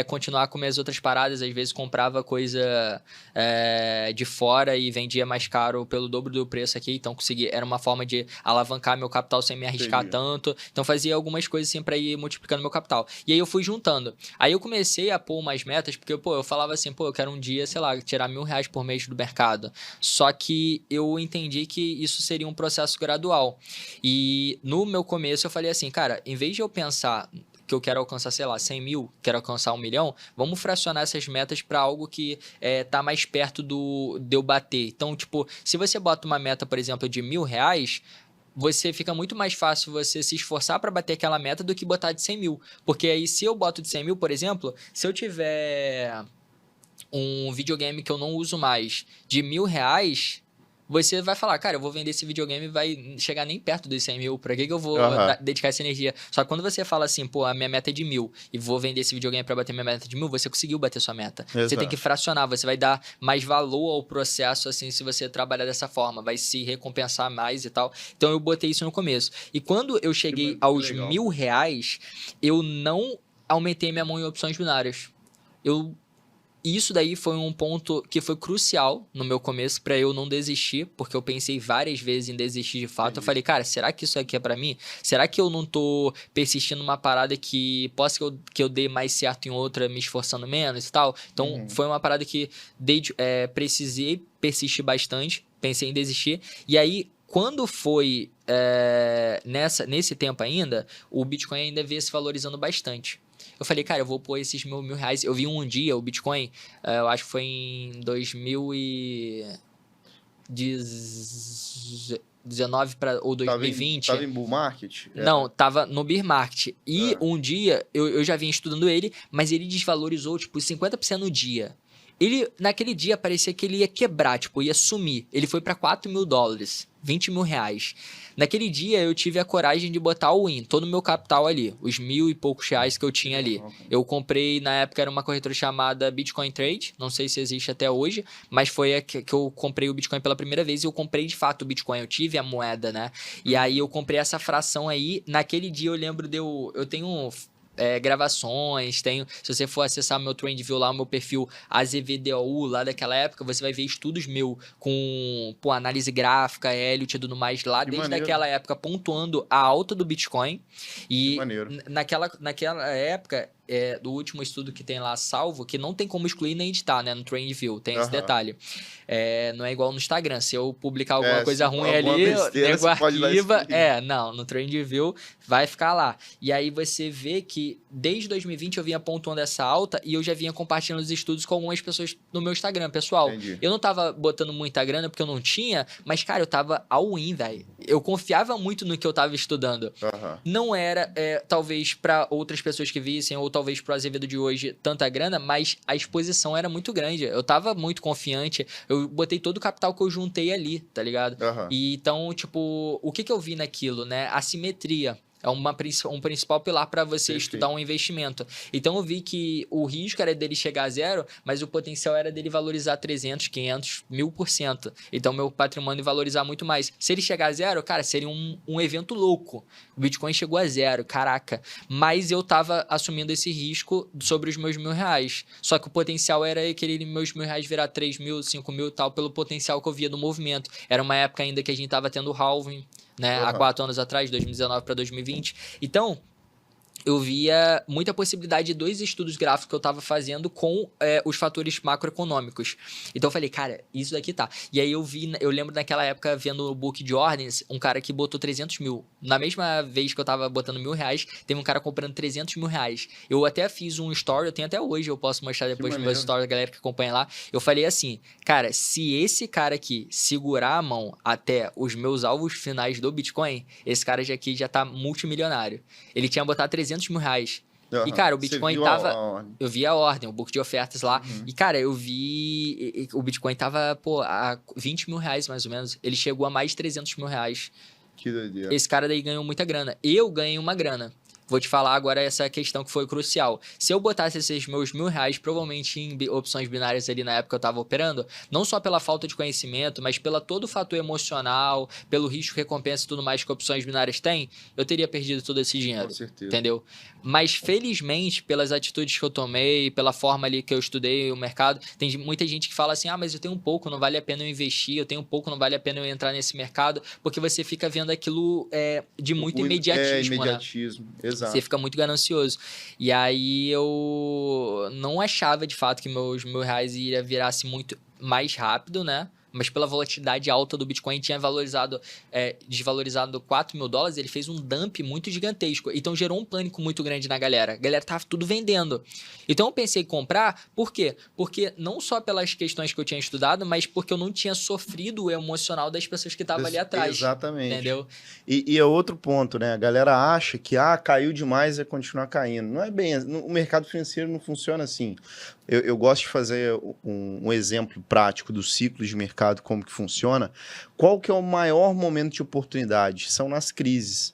continuar com minhas outras paradas. Às vezes comprava coisa de fora e vendia mais caro pelo dobro do preço aqui, então era uma forma de alavancar meu capital sem me arriscar tanto. Então fazia algumas coisas assim para ir multiplicando meu capital. E aí eu fui juntando. Aí eu comecei a pôr umas metas, porque eu falava assim, eu quero um dia, sei lá, tirar R$1.000 por mês do mercado. Só que eu entendi que isso seria um processo gradual. E no meu começo eu falei assim, cara, em vez de eu pensar porque eu quero alcançar, sei lá, 100 mil, quero alcançar 1 milhão, vamos fracionar essas metas para algo que tá mais perto de eu bater. Então, tipo, se você bota uma meta, por exemplo, de R$ 1.000, você fica muito mais fácil você se esforçar para bater aquela meta do que botar de 100 mil. Porque aí, se eu boto de 100 mil, por exemplo, se eu tiver um videogame que eu não uso mais de R$ 1.000, você vai falar, cara, eu vou vender esse videogame e vai chegar nem perto dos 100 mil, pra que eu vou dedicar essa energia? Só que quando você fala assim, pô, a minha meta é de 1.000 e vou vender esse videogame pra bater minha meta de 1.000, você conseguiu bater sua meta. Exato. Você tem que fracionar, você vai dar mais valor ao processo, assim, se você trabalhar dessa forma, vai se recompensar mais e tal. Então eu botei isso no começo. E quando eu cheguei aos R$ 1.000, eu não aumentei minha mão em opções binárias. Isso daí foi um ponto que foi crucial no meu começo para eu não desistir, porque eu pensei várias vezes em desistir de fato. Eu falei, cara, será que isso aqui é para mim? Será que eu não tô persistindo numa parada que possa que eu dê mais certo em outra, me esforçando menos e tal? Então, foi uma parada que precisei persistir bastante, pensei em desistir. E aí, quando foi nesse tempo ainda, o Bitcoin ainda veio se valorizando bastante. Eu falei, cara, eu vou pôr esses R$ 1.000. Eu vi um dia o Bitcoin, eu acho que foi em 2019 ou 2020. Tava em bull market? Não, tava no bear market. E um dia, eu já vinha estudando ele, mas ele desvalorizou, tipo, 50% no dia. Naquele dia, parecia que ele ia quebrar, tipo, ia sumir. Ele foi para $4.000, R$ 20.000. Naquele dia, eu tive a coragem de botar o win, todo o meu capital ali, os 1.000 e poucos reais que eu tinha ali. Eu comprei, na época, era uma corretora chamada Bitcoin Trade, não sei se existe até hoje, mas foi a que eu comprei o Bitcoin pela primeira vez e eu comprei, de fato, o Bitcoin. Eu tive a moeda, né? E aí, eu comprei essa fração aí. Naquele dia, eu lembro eu tenho gravações, se você for acessar meu TrendView lá, o meu perfil AZVDOU lá daquela época, você vai ver estudos meu com análise gráfica, Elliott e tudo mais lá, desde aquela época, pontuando a alta do Bitcoin. E naquela época, do último estudo que tem lá salvo, que não tem como excluir nem editar, né, no TrendView, tem esse detalhe. Não é igual no Instagram, se eu publicar alguma coisa ruim ali, nego arquiva, não, no TrendView vai ficar lá. E aí você vê que desde 2020 eu vinha pontuando essa alta e eu já vinha compartilhando os estudos com algumas pessoas no meu Instagram, pessoal. Entendi. Eu não tava botando muita grana porque eu não tinha, mas, cara, eu tava all-in, velho. Eu confiava muito no que eu tava estudando. Não era, talvez, para outras pessoas que vissem, ou talvez pro Azevedo de hoje, tanta grana, mas a exposição era muito grande. Eu tava muito confiante, eu botei todo o capital que eu juntei ali, tá ligado? E então, tipo, o que eu vi naquilo, né? Assimetria. É um principal pilar para você estudar um investimento. Então, eu vi que o risco era dele chegar a zero, mas o potencial era dele valorizar 300, 500, 1000%. Então, meu patrimônio valorizar muito mais. Se ele chegar a zero, cara, seria um evento louco. O Bitcoin chegou a zero, caraca. Mas eu tava assumindo esse risco sobre os meus R$ 1.000. Só que o potencial era aquele meus R$ 1.000 virar 3.000, 5.000 e tal, pelo potencial que eu via do movimento. Era uma época ainda que a gente tava tendo halving, né? Há 4 anos atrás, 2019 para 2020. Então, eu via muita possibilidade de 2 estudos gráficos que eu estava fazendo com os fatores macroeconômicos. Então eu falei, cara, isso daqui tá. E aí eu lembro naquela época vendo o book de ordens, um cara que botou 300 mil. Na mesma vez que eu tava botando R$ 1.000, teve um cara comprando 300 mil reais. Eu até fiz um story, eu tenho até hoje, eu posso mostrar depois nos meus stories da galera que acompanha lá. Eu falei assim, cara, se esse cara aqui segurar a mão até os meus alvos finais do Bitcoin, esse cara aqui já tá multimilionário. Ele tinha botado 300 mil reais. E, cara, o Bitcoin tava... Eu vi a ordem, o book de ofertas lá. E, cara, eu vi... O Bitcoin tava, a 20 mil reais, mais ou menos. Ele chegou a mais de 300 mil reais. Que doideira. Esse cara daí ganhou muita grana. Eu ganhei uma grana. Vou te falar agora essa questão que foi crucial. Se eu botasse esses meus R$ 1.000, provavelmente em opções binárias ali na época que eu estava operando, não só pela falta de conhecimento, mas pelo todo o fator emocional, pelo risco, recompensa e tudo mais que opções binárias têm, eu teria perdido todo esse dinheiro. Com certeza. Entendeu? Mas, felizmente, pelas atitudes que eu tomei, pela forma ali que eu estudei o mercado, tem muita gente que fala assim, mas eu tenho um pouco, não vale a pena eu investir, eu tenho um pouco, não vale a pena eu entrar nesse mercado, porque você fica vendo aquilo de muito imediatismo, imediatismo, né? Exato. Você fica muito ganancioso. E aí eu não achava, de fato, que meus R$ 1.000 iria virar-se muito mais rápido, né? mas pela volatilidade alta do Bitcoin, tinha desvalorizado $4.000, ele fez um dump muito gigantesco. Então, gerou um pânico muito grande na galera. A galera tava tudo vendendo. Então, eu pensei em comprar, por quê? Porque não só pelas questões que eu tinha estudado, mas porque eu não tinha sofrido o emocional das pessoas que estavam ali atrás. Exatamente. Entendeu? E é outro ponto, né? A galera acha que caiu demais e vai continuar caindo. Não é bem. O mercado financeiro não funciona assim. Eu gosto de fazer um exemplo prático dos ciclos de mercado, como que funciona. Qual que é o maior momento de oportunidade? São nas crises.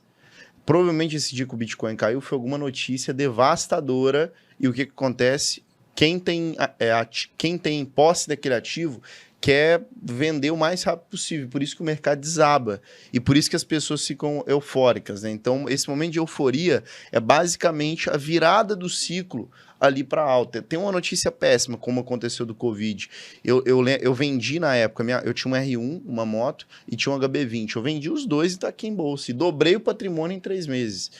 Provavelmente esse dia que o Bitcoin caiu foi alguma notícia devastadora. E o que acontece? Quem tem posse daquele ativo quer vender o mais rápido possível. Por isso que o mercado desaba. E por isso que as pessoas ficam eufóricas, né? Então, esse momento de euforia é basicamente a virada do ciclo ali para alta. Tem uma notícia péssima, como aconteceu do Covid. Eu vendi na época, eu tinha um R1, uma moto, e tinha um HB20. Eu vendi os dois e tá aqui em bolsa. E dobrei o patrimônio em 3 meses.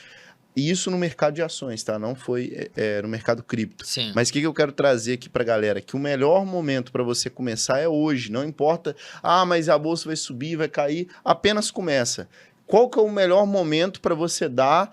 E isso no mercado de ações, tá? Não foi no mercado cripto. Sim. Mas o que eu quero trazer aqui pra galera? Que o melhor momento para você começar é hoje. Não importa, mas a bolsa vai subir, vai cair. Apenas começa. Qual que é o melhor momento para você dar...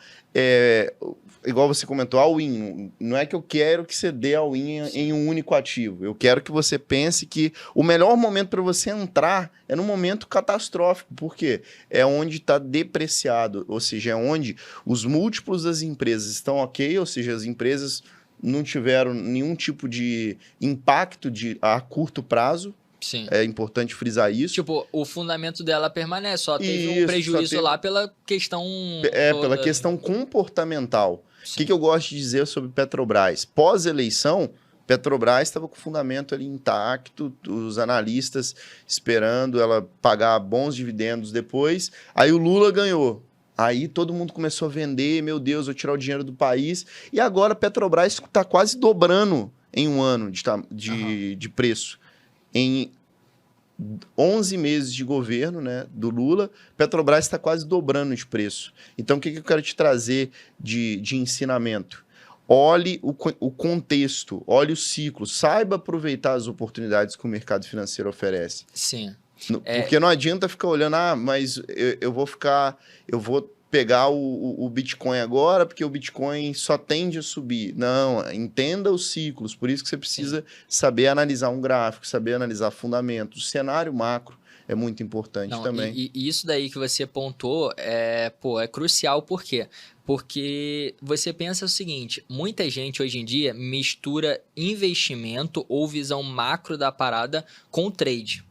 igual você comentou, all-in. Não é que eu quero que você dê all-in em um único ativo. Eu quero que você pense que o melhor momento para você entrar é no momento catastrófico. Por quê? É onde está depreciado. Ou seja, é onde os múltiplos das empresas estão ok. Ou seja, as empresas não tiveram nenhum tipo de impacto a curto prazo. Sim. É importante frisar isso. Tipo, o fundamento dela permanece, só teve um prejuízo lá pela questão... pela questão comportamental. O que eu gosto de dizer sobre Petrobras? Pós-eleição, Petrobras estava com o fundamento ali intacto, os analistas esperando ela pagar bons dividendos depois. Aí o Lula ganhou. Aí todo mundo começou a vender, meu Deus, vou tirar o dinheiro do país. E agora a Petrobras está quase dobrando em um ano de preço. Em 11 meses de governo, né, do Lula, Petrobras está quase dobrando de preço. Então, o que eu quero te trazer de ensinamento? Olhe o contexto, olhe o ciclo, saiba aproveitar as oportunidades que o mercado financeiro oferece. Sim. Porque não adianta ficar olhando, mas eu vou pegar o Bitcoin agora, porque o Bitcoin só tende a subir. Não, entenda os ciclos. Por isso que você precisa saber analisar um gráfico, saber analisar fundamentos. O cenário macro é muito importante também. E isso daí que você pontuou é crucial. Por quê? Porque você pensa o seguinte, muita gente hoje em dia mistura investimento ou visão macro da parada com trade.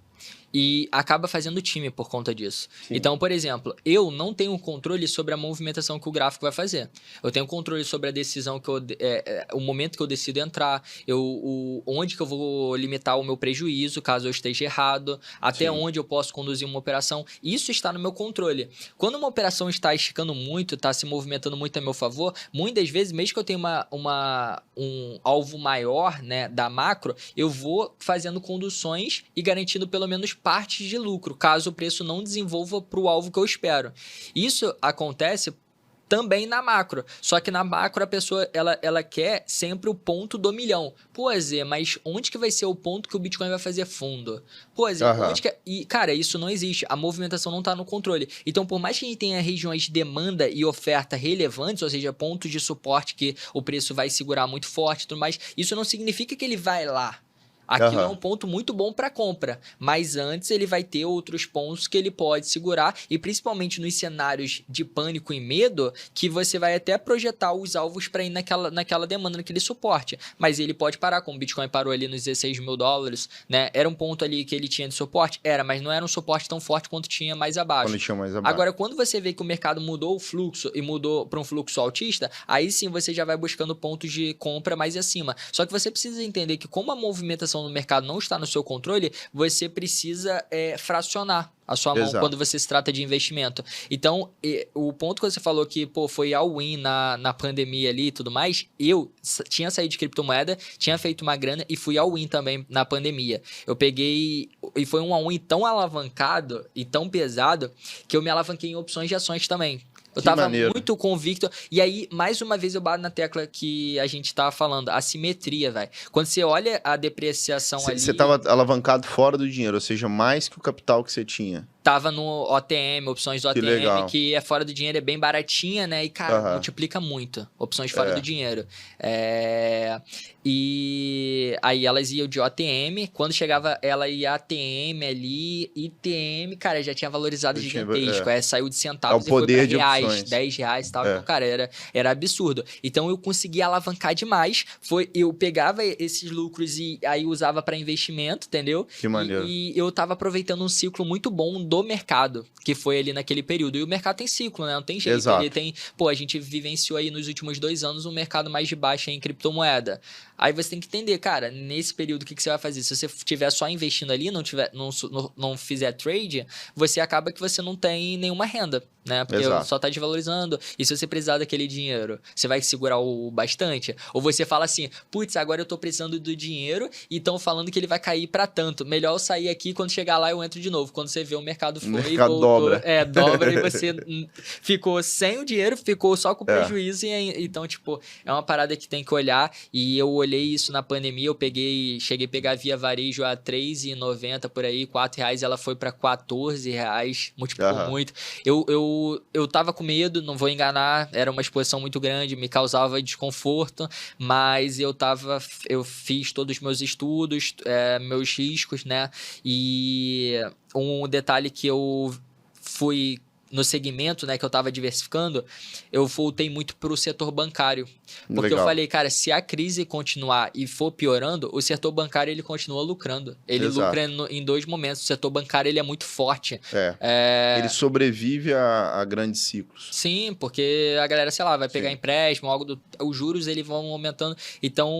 E acaba fazendo time por conta disso. Sim. Então, por exemplo, eu não tenho controle sobre a movimentação que o gráfico vai fazer. Eu tenho controle sobre a decisão o momento que eu decido entrar, onde que eu vou limitar o meu prejuízo, caso eu esteja errado, até onde eu posso conduzir uma operação. Isso está no meu controle. Quando uma operação está esticando muito, está se movimentando muito a meu favor, muitas vezes, mesmo que eu tenha um alvo maior, né, da macro, eu vou fazendo conduções e garantindo pelo menos partes de lucro, caso o preço não desenvolva para o alvo que eu espero. Isso acontece também na macro, só que na macro a pessoa ela quer sempre o ponto do milhão. Pô, Zé, mas onde que vai ser o ponto que o Bitcoin vai fazer fundo? Pô, Zé, onde que... E, cara, isso não existe, a movimentação não está no controle. Então, por mais que a gente tenha regiões de demanda e oferta relevantes, ou seja, pontos de suporte que o preço vai segurar muito forte e tudo mais, isso não significa que ele vai lá. Aquilo é um ponto muito bom para compra, mas antes ele vai ter outros pontos que ele pode segurar e principalmente nos cenários de pânico e medo que você vai até projetar os alvos para ir naquela demanda, naquele suporte, mas ele pode parar, como o Bitcoin parou ali nos $16.000, né? Era um ponto ali que ele tinha de suporte? Era, mas não era um suporte tão forte quanto tinha mais abaixo. Agora, quando você vê que o mercado mudou o fluxo e mudou para um fluxo altista, aí sim você já vai buscando pontos de compra mais acima. Só que você precisa entender que como a movimentação no mercado não está no seu controle, você precisa fracionar a sua mão quando você se trata de investimento. Então, o ponto que você falou que foi all-in na pandemia ali e tudo mais, eu tinha saído de criptomoeda, tinha feito uma grana e fui all-in também na pandemia. Eu peguei, e foi um all-in tão alavancado e tão pesado que eu me alavanquei em opções de ações também. Eu tava muito convicto. E aí, mais uma vez, eu bato na tecla que a gente tava falando. Assimetria, velho. Quando você olha a depreciação ali... Você tava alavancado fora do dinheiro, ou seja, mais que o capital que você tinha. Tava no OTM, opções do OTM, que é fora do dinheiro, é bem baratinha, né? E, cara, multiplica muito. Opções fora do dinheiro. E aí elas iam de OTM. Quando chegava ela ia ATM ali, ITM, cara, já tinha valorizado gigantesco. Saiu de centavos e foi pra reais, 10 reais e tal. Então, cara, era absurdo. Então eu conseguia alavancar demais. Eu pegava esses lucros e aí usava para investimento, entendeu? Que maneiro. E eu tava aproveitando um ciclo muito bom do mercado, que foi ali naquele período. E o mercado tem ciclo, né? Não tem jeito. Exato. Ele tem... a gente vivenciou aí nos últimos 2 anos um mercado mais de baixa em criptomoeda. Aí você tem que entender, cara, nesse período o que você vai fazer? Se você estiver só investindo ali, não fizer trade, você acaba que você não tem nenhuma renda, né? Porque só tá desvalorizando. E se você precisar daquele dinheiro, você vai segurar o bastante? Ou você fala assim, putz, agora eu tô precisando do dinheiro e estão falando que ele vai cair para tanto. Melhor eu sair aqui, quando chegar lá eu entro de novo. Quando você vê o mercado foi e voltou. Dobra. Dobra e você ficou sem o dinheiro, ficou só com prejuízo. Então, tipo, é uma parada que tem que olhar. E eu olhei isso na pandemia, cheguei a pegar via varejo a R$3,90 por aí, R$4, ela foi para R$14, multiplicou muito. Eu tava com medo, não vou enganar, era uma exposição muito grande, me causava desconforto, mas eu fiz todos os meus estudos, meus riscos, né? E um detalhe que eu fui no segmento, né, que eu tava diversificando, eu voltei muito pro setor bancário. Porque eu falei, cara, se a crise continuar e for piorando, o setor bancário, ele continua lucrando. Ele lucra em 2 momentos. O setor bancário, ele é muito forte. Ele sobrevive a grandes ciclos. Sim, porque a galera, sei lá, vai pegar empréstimo, os juros, eles vão aumentando. Então,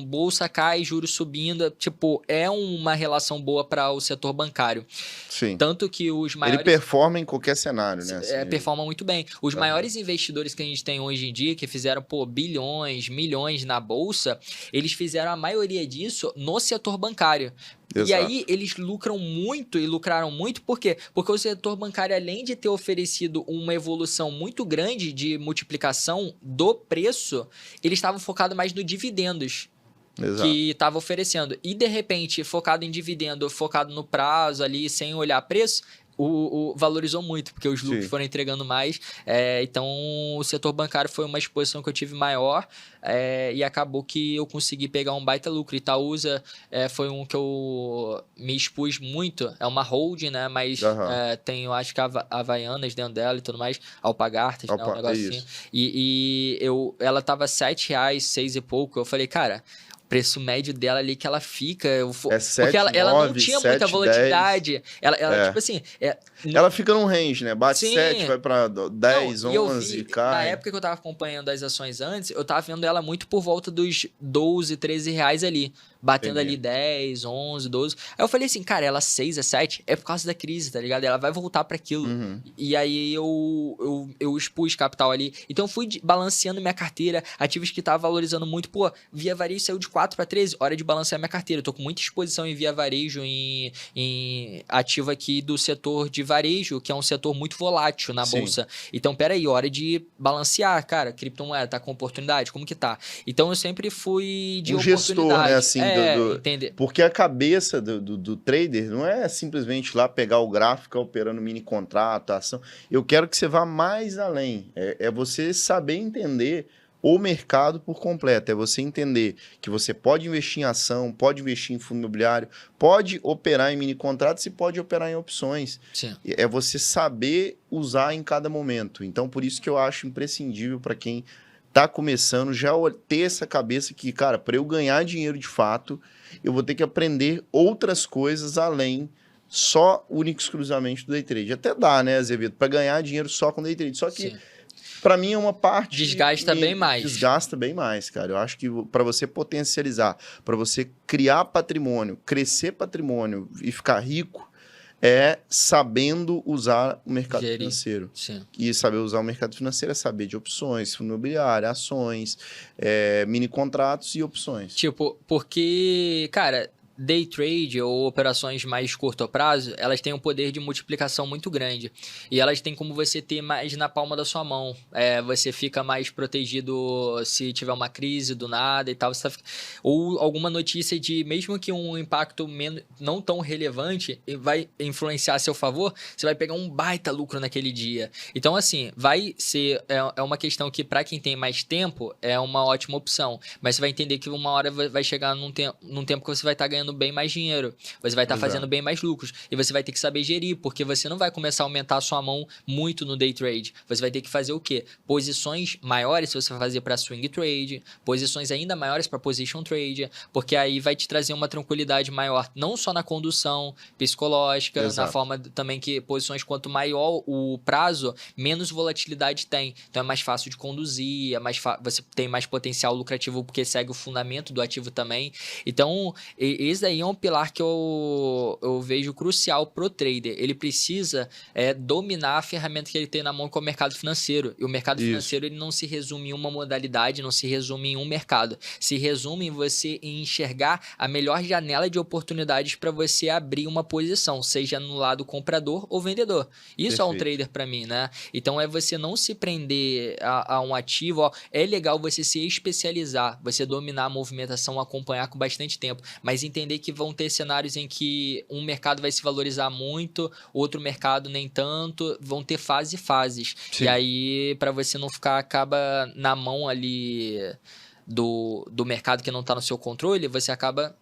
bolsa cai, juros subindo. Tipo, é uma relação boa para o setor bancário. Sim. Tanto que os maiores... Ele performa em qualquer cenário, né? Assim, performa muito bem. Os maiores investidores que a gente tem hoje em dia, que fizeram, bilhões, milhões na bolsa, eles fizeram a maioria disso no setor bancário. Exato. E aí eles lucram muito e lucraram muito, por quê? Porque o setor bancário, além de ter oferecido uma evolução muito grande de multiplicação do preço, eles estavam focados mais no dividendos. Exato. Que estava oferecendo. E, de repente, focado em dividendo, focado no prazo ali, sem olhar preço, valorizou muito, porque os lucros foram entregando mais. Então, o setor bancário foi uma exposição que eu tive maior e acabou que eu consegui pegar um baita lucro. Itaúsa foi um que eu me expus muito. É uma holding, né? Mas tem, eu acho que Havaianas dentro dela e tudo mais. Alpargatas, né? Um negócio assim. E ela tava R$7, 6 e pouco. Eu falei, cara... preço médio dela ali que ela fica... porque ela não tinha 7, muita volatilidade. 10. Ela tipo assim... ela fica num range, né? Bate 7, vai pra 10, 11, cai. Na época que eu tava acompanhando as ações antes, eu tava vendo ela muito por volta dos 12, 13 reais ali. Batendo ali 10, 11, 12. Aí eu falei assim, cara, ela 6 a 7 é por causa da crise, tá ligado? Ela vai voltar para aquilo. E aí eu expus capital ali. Então eu fui balanceando minha carteira, ativos que tava valorizando muito. Pô, Via Varejo saiu de 4 para 13, hora de balancear minha carteira. Eu tô com muita exposição em Via Varejo, em ativo aqui do setor de varejo, que é um setor muito volátil na bolsa. Então, peraí, hora de balancear, cara. Criptomoeda, tá com oportunidade? Como que tá? Então eu sempre fui de oportunidade. Gestor, né? Assim, entender. Porque a cabeça do trader não é simplesmente lá pegar o gráfico operando mini contrato, ação. Eu quero que você vá mais além. É você saber entender o mercado por completo. É você entender que você pode investir em ação, pode investir em fundo imobiliário, pode operar em mini contratos e pode operar em opções. Sim. É você saber usar em cada momento. Então, por isso que eu acho imprescindível para quem tá começando, já ter essa cabeça que, cara, para eu ganhar dinheiro de fato, eu vou ter que aprender outras coisas além só, único e exclusivamente do day trade. Até dá, né, Azevedo, para ganhar dinheiro só com day trade. Só que, para mim, é uma parte... Desgasta bem mais. Desgasta bem mais, cara. Eu acho que para você potencializar, para você criar patrimônio, crescer patrimônio e ficar rico, é sabendo usar o mercado financeiro. Sim. E saber usar o mercado financeiro é saber de opções, fundo imobiliário, ações, mini contratos e opções. Tipo, porque, cara, day trade ou operações mais curto prazo, elas têm um poder de multiplicação muito grande. E elas têm como você ter mais na palma da sua mão. Você fica mais protegido se tiver uma crise do nada e tal. Ou alguma notícia de, mesmo que um impacto não tão relevante, vai influenciar a seu favor, você vai pegar um baita lucro naquele dia. Então, assim, vai ser... É uma questão que, para quem tem mais tempo, é uma ótima opção. Mas você vai entender que uma hora vai chegar num tempo que você vai estar ganhando bem mais dinheiro, você vai estar fazendo bem mais lucros, e você vai ter que saber gerir, porque você não vai começar a aumentar a sua mão muito no day trade, você vai ter que fazer o quê? Posições maiores se você vai fazer para swing trade, posições ainda maiores para position trade, porque aí vai te trazer uma tranquilidade maior, não só na condução psicológica, na forma também que posições, quanto maior o prazo, menos volatilidade tem, então é mais fácil de conduzir, você tem mais potencial lucrativo porque segue o fundamento do ativo também. Então, esse aí é um pilar que eu vejo crucial pro trader. Ele precisa dominar a ferramenta que ele tem na mão, que é o mercado financeiro. E o mercado financeiro, ele não se resume em uma modalidade, não se resume em um mercado. Se resume em você enxergar a melhor janela de oportunidades para você abrir uma posição, seja no lado comprador ou vendedor. Isso é um trader para mim, né? Então, é você não se prender a um ativo. É legal você se especializar, você dominar a movimentação, acompanhar com bastante tempo, mas entender que vão ter cenários em que um mercado vai se valorizar muito, outro mercado nem tanto, vão ter fases. Sim. E aí, para você não ficar, acaba na mão ali do mercado que não está no seu controle, você acaba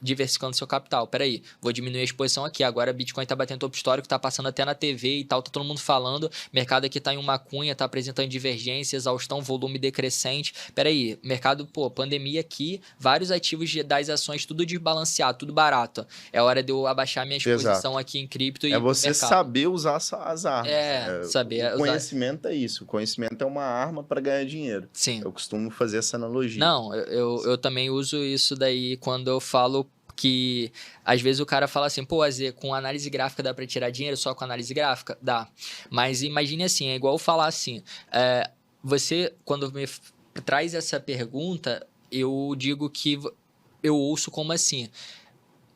diversificando seu capital. Peraí, vou diminuir a exposição aqui. Agora Bitcoin tá batendo topo histórico, tá passando até na TV e tal, tá todo mundo falando. Mercado aqui tá em uma cunha, tá apresentando divergência, exaustão, volume decrescente. Peraí, mercado, pandemia aqui, vários ativos das ações, tudo desbalanceado, tudo barato. É hora de eu abaixar minha exposição aqui em cripto e você saber usar as armas. Saber o conhecimento é isso. O conhecimento é uma arma para ganhar dinheiro. Sim. Eu costumo fazer essa analogia. Não, eu também uso isso daí quando eu falo que às vezes o cara fala assim, com análise gráfica dá para tirar dinheiro só com análise gráfica? Dá. Mas imagine assim, é igual falar assim, você, quando me traz essa pergunta, eu digo que eu ouço como assim,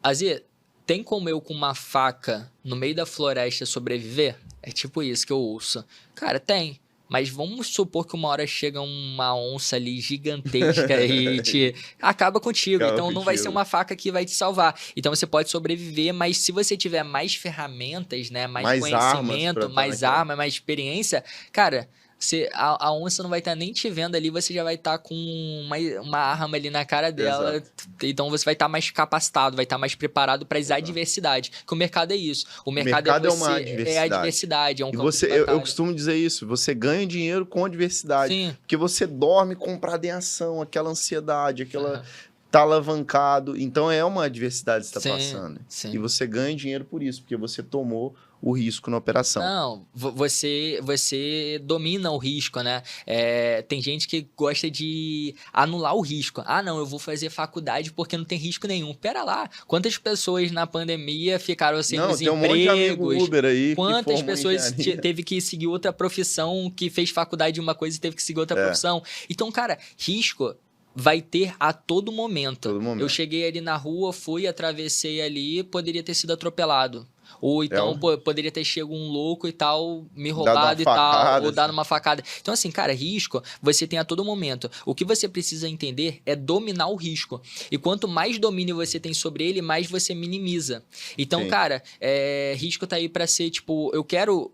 Azê, tem como eu com uma faca no meio da floresta sobreviver? É tipo isso que eu ouço. Cara, tem. Mas vamos supor que uma hora chega uma onça ali gigantesca e acaba contigo. Então não vai ser uma faca que vai te salvar. Então você pode sobreviver, mas se você tiver mais ferramentas, né, mais conhecimento, mais arma, mais experiência, cara, a onça não vai estar nem te vendo ali, você já vai estar com uma arma ali na cara dela. Exato. Então você vai estar mais capacitado, vai estar mais preparado para a adversidade. Que o mercado é isso. O mercado é uma adversidade. É a adversidade, é um campo de batalha. Eu costumo dizer isso, você ganha dinheiro com adversidade. Sim. Porque você dorme comprado em ação, aquela ansiedade, aquela... tá alavancado. Então é uma adversidade que está passando. Sim. E você ganha dinheiro por isso, porque você tomou o risco na operação. Não, você domina o risco, né? Tem gente que gosta de anular o risco. Ah, não, eu vou fazer faculdade porque não tem risco nenhum. Pera lá, quantas pessoas na pandemia ficaram sem os empregos? Tem um monte de amigo Uber aí. Quantas pessoas teve que seguir outra profissão, que fez faculdade de uma coisa e teve que seguir outra profissão? Então, cara, risco vai ter a todo momento. Eu cheguei ali na rua, atravessei ali, poderia ter sido atropelado. Ou então poderia ter chegado um louco e tal, me roubado e tal, ou dado uma facada. Então assim, cara, risco você tem a todo momento. O que você precisa entender é dominar o risco. E quanto mais domínio você tem sobre ele, mais você minimiza. Então, cara, risco tá aí pra ser tipo, eu quero...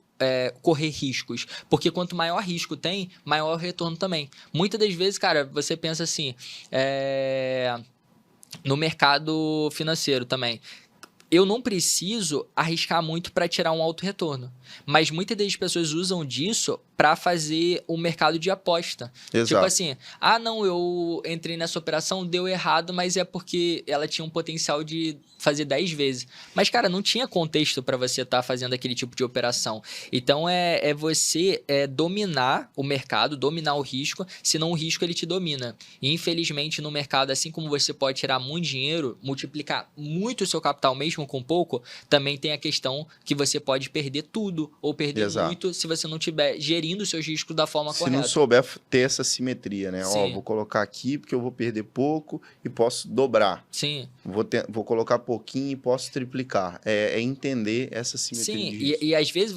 correr riscos, porque quanto maior risco tem, maior retorno também. Muitas das vezes, cara, você pensa assim, no mercado financeiro também, eu não preciso arriscar muito para tirar um alto retorno, mas muitas das pessoas usam disso para fazer o mercado de aposta. Exato. Tipo assim, não, eu entrei nessa operação, deu errado, mas é porque ela tinha um potencial de fazer 10 vezes. Mas, cara, não tinha contexto para você estar fazendo aquele tipo de operação. Então, você dominar o mercado, dominar o risco, senão o risco ele te domina. E, infelizmente, no mercado, assim como você pode tirar muito dinheiro, multiplicar muito o seu capital, mesmo mesmo com pouco, também tem a questão que você pode perder tudo ou perder muito se você não estiver gerindo os seus riscos da forma correta. Se não souber ter essa simetria, né? Sim. Vou colocar aqui porque eu vou perder pouco e posso dobrar. Sim. Vou colocar pouquinho e posso triplicar. É entender essa simetria. Sim, e às vezes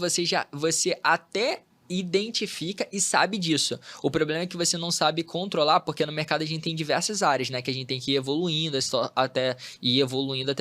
você até identifica e sabe disso. O problema é que você não sabe controlar, porque no mercado a gente tem diversas áreas, né? Que a gente tem que ir evoluindo até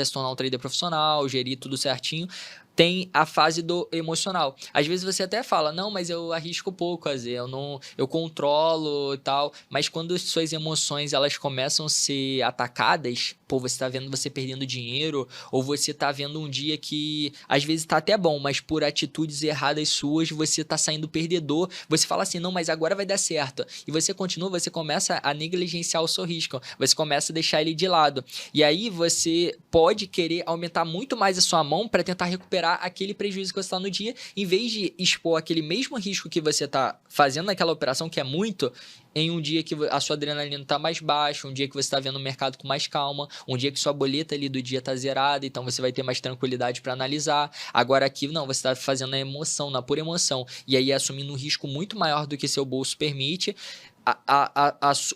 se tornar um trader profissional, gerir tudo certinho. Tem a fase do emocional. Às vezes você até fala, não, mas eu arrisco pouco, eu controlo e tal. Mas quando suas emoções elas começam a ser atacadas, você tá vendo você perdendo dinheiro, ou você tá vendo um dia que às vezes tá até bom, mas por atitudes erradas suas, você tá saindo perdedor. Você fala assim, não, mas agora vai dar certo. E você continua, você começa a negligenciar o seu risco. Você começa a deixar ele de lado. E aí você pode querer aumentar muito mais a sua mão para tentar recuperar aquele prejuízo que você está no dia, em vez de expor aquele mesmo risco que você está fazendo naquela operação, que é muito, em um dia que a sua adrenalina está mais baixa, um dia que você está vendo o mercado com mais calma, um dia que sua boleta ali do dia está zerada, então você vai ter mais tranquilidade para analisar. Agora aqui, não, você está fazendo na emoção, na pura emoção, e aí assumindo um risco muito maior do que seu bolso permite.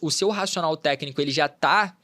O seu racional técnico, ele já está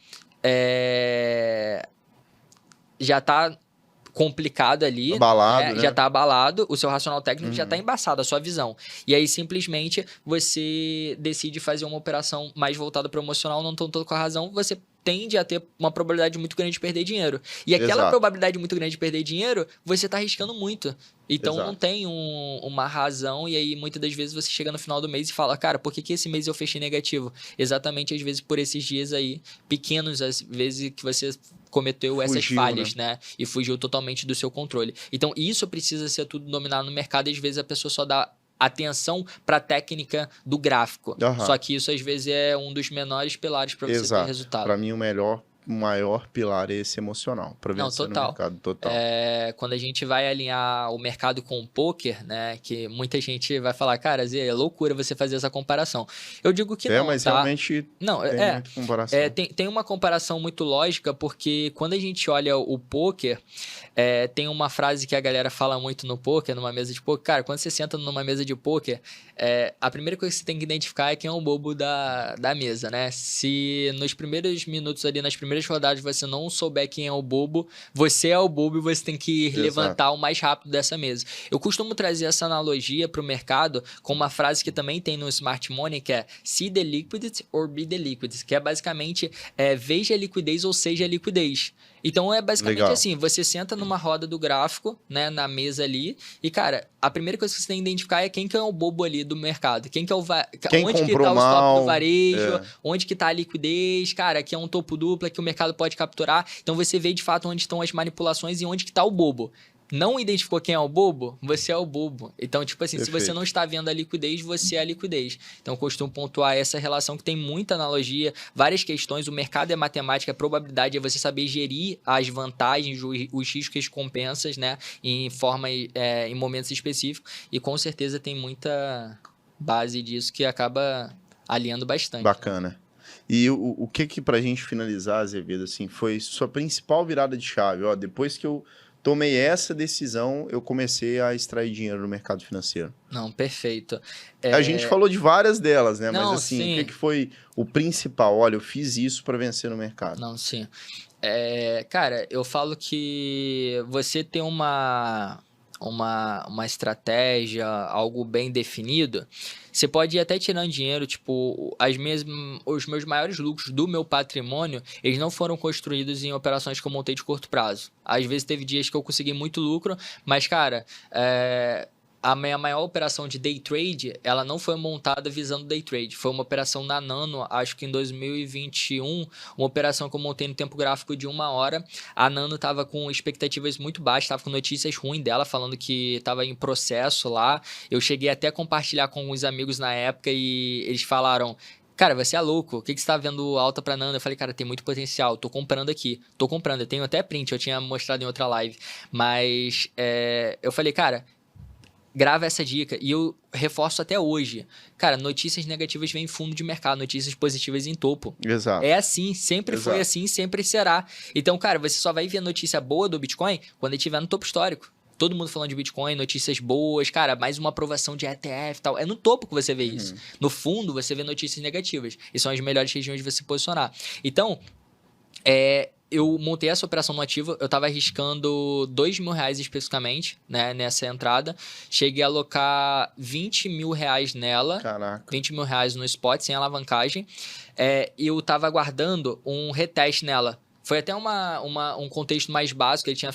complicado ali, abalado, né? Já tá abalado, o seu racional técnico já tá embaçado, a sua visão. E aí, simplesmente, você decide fazer uma operação mais voltada para o emocional, não tanto com a razão, você tende a ter uma probabilidade muito grande de perder dinheiro. E aquela probabilidade muito grande de perder dinheiro, você tá arriscando muito. Então, não tem uma razão, e aí, muitas das vezes, você chega no final do mês e fala, cara, por que esse mês eu fechei negativo? Exatamente, às vezes, por esses dias aí, pequenos, às vezes, que você cometeu essas falhas, né? E fugiu totalmente do seu controle. Então, isso precisa ser tudo dominado no mercado, e às vezes a pessoa só dá atenção para a técnica do gráfico. Só que isso, às vezes, é um dos menores pilares para você ter resultado. Para mim, o maior pilar é esse emocional, para vencer no mercado total. Quando a gente vai alinhar o mercado com o poker, né, que muita gente vai falar, cara, Zé, é loucura você fazer essa comparação. Eu digo que não, mas tá? Realmente não, tem muita comparação. Tem uma comparação muito lógica, porque quando a gente olha o poker, tem uma frase que a galera fala muito no poker, numa mesa de poker. Cara, quando você senta numa mesa de poker, a primeira coisa que você tem que identificar é quem é o bobo da mesa, né? Se nos primeiros minutos ali, nas primeiras rodadas, você não souber quem é o bobo, você é o bobo e você tem que levantar o mais rápido dessa mesa. Eu costumo trazer essa analogia para o mercado com uma frase que também tem no Smart Money, que é see the liquidity or be the liquidity, que é basicamente veja a liquidez ou seja a liquidez. Então, é basicamente assim, você senta numa roda do gráfico, né, na mesa ali, e, cara, a primeira coisa que você tem que identificar é quem que é o bobo ali do mercado, onde que tá o stop do varejo, onde que tá a liquidez, cara, aqui é um topo duplo, que o mercado pode capturar. Então, você vê de fato onde estão as manipulações e onde que tá o bobo. Não identificou quem é o bobo? Você é o bobo. Então, tipo assim, Perfeito. Se você não está vendo a liquidez, você é a liquidez. Então, eu costumo pontuar essa relação que tem muita analogia, várias questões. O mercado é matemática, a probabilidade é você saber gerir as vantagens, os riscos e as recompensas, né? Em momentos específicos. E com certeza tem muita base disso que acaba alinhando bastante. Bacana. E o que pra gente finalizar, Azevedo, assim, foi sua principal virada de chave? Ó, depois que eu tomei essa decisão, eu comecei a extrair dinheiro no mercado financeiro. Não, perfeito. A gente falou de várias delas, né? Não, mas assim, sim. o que foi o principal? Olha, eu fiz isso para vencer no mercado. Não, sim. Cara, eu falo que você ter uma estratégia, algo bem definido, você pode ir até tirando dinheiro, tipo, os meus maiores lucros do meu patrimônio, eles não foram construídos em operações que eu montei de curto prazo. Às vezes teve dias que eu consegui muito lucro, mas, cara, a minha maior operação de day trade, ela não foi montada visando day trade. Foi uma operação na Nano, acho que em 2021, uma operação que eu montei no tempo gráfico de 1 hora. A Nano estava com expectativas muito baixas, estava com notícias ruins dela, falando que estava em processo lá. Eu cheguei até a compartilhar com alguns amigos na época e eles falaram... Cara, você é louco, o que você tá vendo alta pra Nano? Eu falei, cara, tem muito potencial, tô comprando aqui. Tô comprando, eu tenho até print, eu tinha mostrado em outra live. Mas eu falei, cara... grava essa dica. E eu reforço até hoje. Cara, notícias negativas vêm em fundo de mercado, notícias positivas em topo. Exato. É assim, sempre foi assim, sempre será. Então, cara, você só vai ver notícia boa do Bitcoin quando ele estiver no topo histórico. Todo mundo falando de Bitcoin, notícias boas, cara, mais uma aprovação de ETF e tal. É no topo que você vê isso. No fundo, você vê notícias negativas. E são as melhores regiões de você se posicionar. Então, eu montei essa operação no ativo, eu estava arriscando R$2.000 especificamente, né, nessa entrada. Cheguei a alocar R$20.000 nela. Caraca. R$20.000 no spot, sem alavancagem. E eu estava aguardando um reteste nela. Foi até um contexto mais básico, ele tinha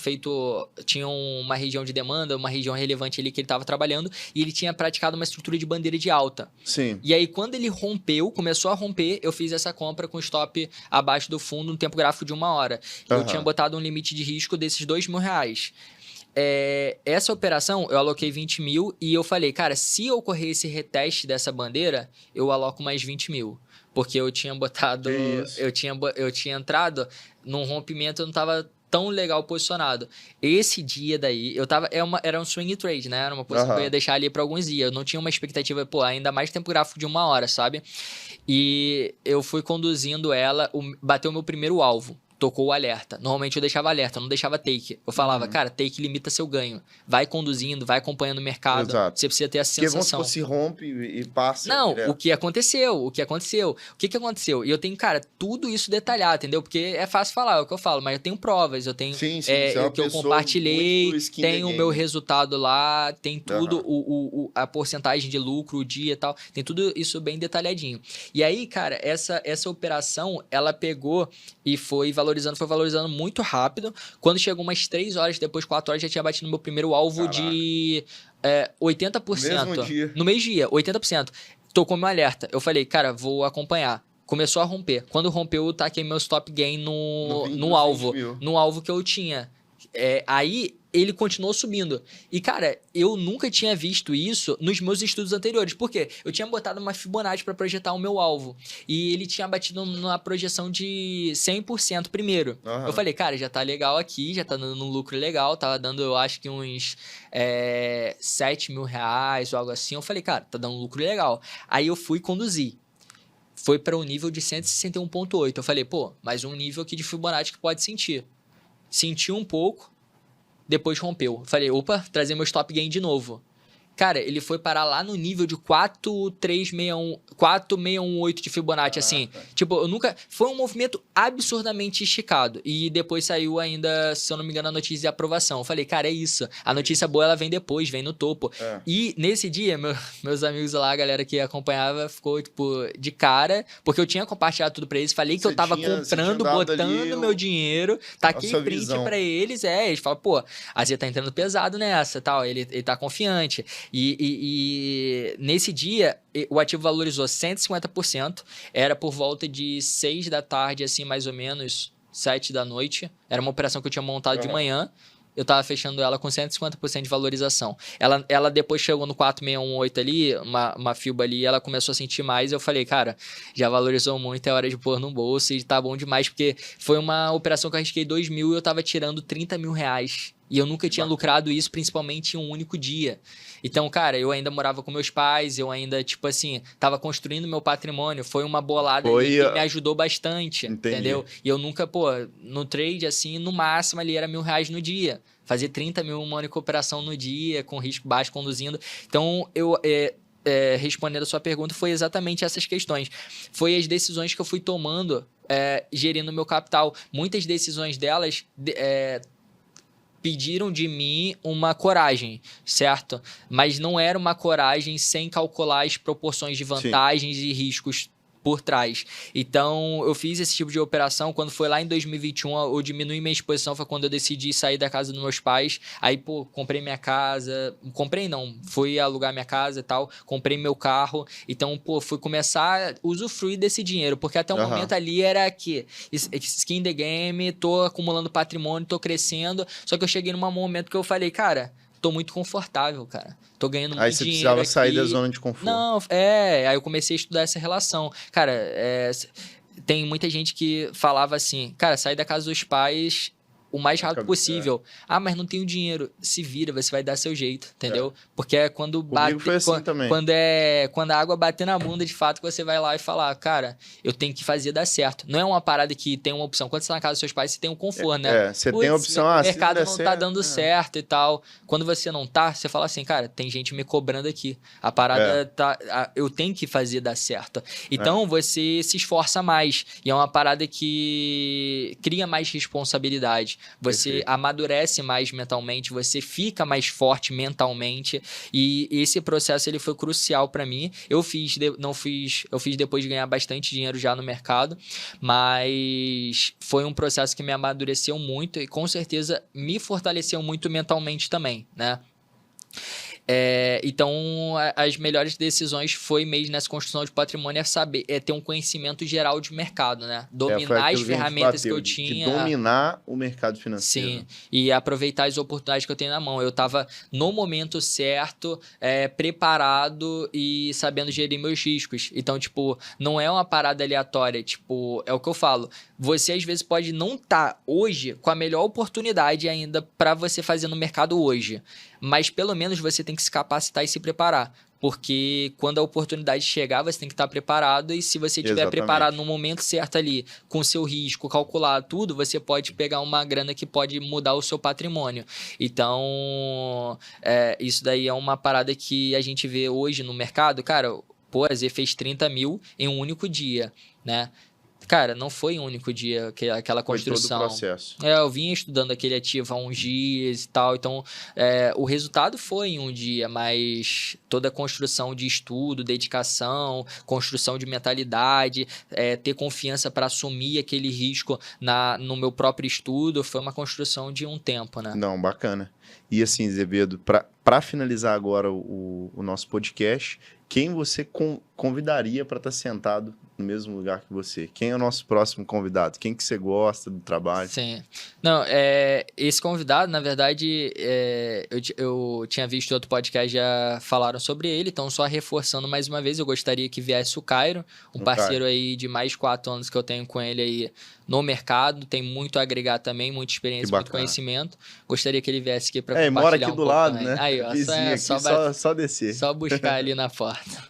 uma região de demanda, uma região relevante ali que ele estava trabalhando, e ele tinha praticado uma estrutura de bandeira de alta. Sim. E aí, quando ele começou a romper, eu fiz essa compra com stop abaixo do fundo, no tempo gráfico de 1 hora. Eu tinha botado um limite de risco desses R$2.000. Essa operação, eu aloquei 20 mil e eu falei, cara, se ocorrer esse reteste dessa bandeira, eu aloco mais 20 mil. Porque eu tinha botado... Eu tinha entrado num rompimento, eu não estava tão legal posicionado. Esse dia daí, era um swing trade, né? Era uma posição que eu ia deixar ali para alguns dias. Eu não tinha uma expectativa, ainda mais tempo gráfico de 1 hora, sabe? E eu fui conduzindo ela, bateu o meu primeiro alvo. Tocou o alerta. Normalmente eu deixava alerta, eu não deixava take. Eu falava, cara, take limita seu ganho. Vai conduzindo, vai acompanhando o mercado. Exato. Você precisa ter essa sensação. Porque se rompe e passa. Não, direto. o que aconteceu? O que aconteceu? E eu tenho, cara, tudo isso detalhado, entendeu? Porque é fácil falar, é o que eu falo, mas eu tenho provas, eu tenho o que eu compartilhei, tem o meu resultado lá, tem tudo, a porcentagem de lucro, o dia e tal, tem tudo isso bem detalhadinho. E aí, cara, essa operação, ela pegou e foi valorizando muito rápido. Quando chegou umas 3 horas depois, 4 horas, já tinha batido no meu primeiro alvo de 80%. Mesmo dia. No mesmo dia, 80%. Tocou meu alerta. Eu falei, cara, vou acompanhar. Começou a romper. Quando rompeu, eu taquei meu stop gain no alvo. No alvo que eu tinha. Aí ele continuou subindo. E, cara, eu nunca tinha visto isso nos meus estudos anteriores. Por quê? Eu tinha botado uma Fibonacci para projetar o meu alvo. E ele tinha batido na projeção de 100% primeiro. Eu falei, cara, já tá legal aqui, já tá dando um lucro legal. Tava dando, eu acho que uns R$7.000 ou algo assim. Eu falei, cara, tá dando um lucro legal. Aí eu fui conduzir. Foi para um nível de 161,8. Eu falei, mais um nível aqui de Fibonacci que pode sentir. Senti um pouco. Depois rompeu. Falei, opa, trazer meu stop gain de novo. Cara, ele foi parar lá no nível de 4,618 de Fibonacci, assim. Tipo, eu nunca... Foi um movimento absurdamente esticado. E depois saiu ainda, se eu não me engano, a notícia de aprovação. Eu falei, cara, é isso. A notícia boa, ela vem depois, vem no topo. E nesse dia, meus amigos lá, a galera que acompanhava, ficou, tipo, de cara. Porque eu tinha compartilhado tudo pra eles. Falei que eu tava comprando, botando meu dinheiro. Taquei print pra eles. Eles falam, a Zé tá entrando pesado nessa, tal. Ele tá confiante. E nesse dia, o ativo valorizou 150%. Era por volta de 6 da tarde, assim, mais ou menos, 7 da noite. Era uma operação que eu tinha montado de manhã. Eu tava fechando ela com 150% de valorização. Ela depois chegou no 4,618 ali, uma FIBA ali, ela começou a sentir mais. Eu falei, cara, já valorizou muito, é hora de pôr no bolso e tá bom demais, porque foi uma operação que eu arrisquei 2 mil e eu tava tirando R$30.000. E eu nunca tinha lucrado isso, principalmente em um único dia. Então, cara, eu ainda morava com meus pais, eu ainda, tipo assim, tava construindo meu patrimônio. Foi uma bolada que me ajudou bastante, entendeu? E eu nunca, no trade, assim, no máximo ali era R$1.000 no dia. Fazer 30 mil uma única operação no dia, com risco baixo, conduzindo. Então, respondendo a sua pergunta, foi exatamente essas questões. Foi as decisões que eu fui tomando, gerindo o meu capital. Muitas decisões delas... pediram de mim uma coragem, certo? Mas não era uma coragem sem calcular as proporções de vantagens e riscos por trás. Então, eu fiz esse tipo de operação. Quando foi lá em 2021, eu diminui minha exposição, foi quando eu decidi sair da casa dos meus pais. Aí, comprei minha casa. Comprei não, fui alugar minha casa e tal. Comprei meu carro. Então, fui começar a usufruir desse dinheiro. Porque até o momento ali era que skin the game, tô acumulando patrimônio, tô crescendo. Só que eu cheguei num momento que eu falei, cara, tô muito confortável, cara. Tô ganhando muito dinheiro. Aí você precisava sair da zona de conforto. Não, aí eu comecei a estudar essa relação. Cara, tem muita gente que falava assim, cara, sair da casa dos pais o mais rápido possível. Ah, mas não tenho dinheiro. Se vira, você vai dar seu jeito, entendeu? Porque é quando bate, foi assim também. Quando a água bater na bunda, de fato, que você vai lá e falar, cara, eu tenho que fazer dar certo. Não é uma parada que tem uma opção. Quando você tá na casa dos seus pais, você tem um conforto, né? Você tem a opção, o mercado não tá dando certo e tal. Quando você não tá, você fala assim, cara, tem gente me cobrando aqui. A parada tá... eu tenho que fazer dar certo. Então, você se esforça mais. E é uma parada que cria mais responsabilidade. Você amadurece mais mentalmente, você fica mais forte mentalmente. E esse processo, ele foi crucial para mim. Eu fiz depois de ganhar bastante dinheiro já no mercado, mas foi um processo que me amadureceu muito e com certeza me fortaleceu muito mentalmente também, né? Então, as melhores decisões foi mesmo nessa construção de patrimônio ter um conhecimento geral de mercado, né? Dominar as ferramentas que eu tinha. De dominar o mercado financeiro. Sim, e aproveitar as oportunidades que eu tenho na mão. Eu estava no momento certo, preparado e sabendo gerir meus riscos. Então, tipo, não é uma parada aleatória. Tipo, é o que eu falo. Você, às vezes, pode não estar hoje com a melhor oportunidade ainda para você fazer no mercado hoje. Mas, pelo menos, você tem que se capacitar e se preparar. Porque quando a oportunidade chegar, você tem que estar preparado. E se você estiver preparado no momento certo ali, com o seu risco, calcular tudo, você pode pegar uma grana que pode mudar o seu patrimônio. Então, isso daí é uma parada que a gente vê hoje no mercado. Cara, pô, a Z fez 30 mil em um único dia, né? Cara, não foi um único dia aquela construção. Foi todo o processo. Eu vinha estudando aquele ativo há uns dias e tal, então o resultado foi em um dia, mas toda a construção de estudo, dedicação, construção de mentalidade, ter confiança para assumir aquele risco no meu próprio estudo, foi uma construção de um tempo, né? Não, bacana. E assim, Azevedo, para finalizar agora o nosso podcast, quem você convidaria para estar sentado no mesmo lugar que você? Quem é o nosso próximo convidado? Quem que você gosta do trabalho? Sim. Não, esse convidado, na verdade, eu tinha visto outro podcast, já falaram sobre ele, então só reforçando mais uma vez, eu gostaria que viesse o Cairo, um parceiro aí de mais 4 anos que eu tenho com ele aí no mercado, tem muito a agregar também, muita experiência, muito conhecimento. Gostaria que ele viesse aqui para compartilhar mora aqui do lado, também. né? Aí, ó, só descer. Só buscar ali na porta.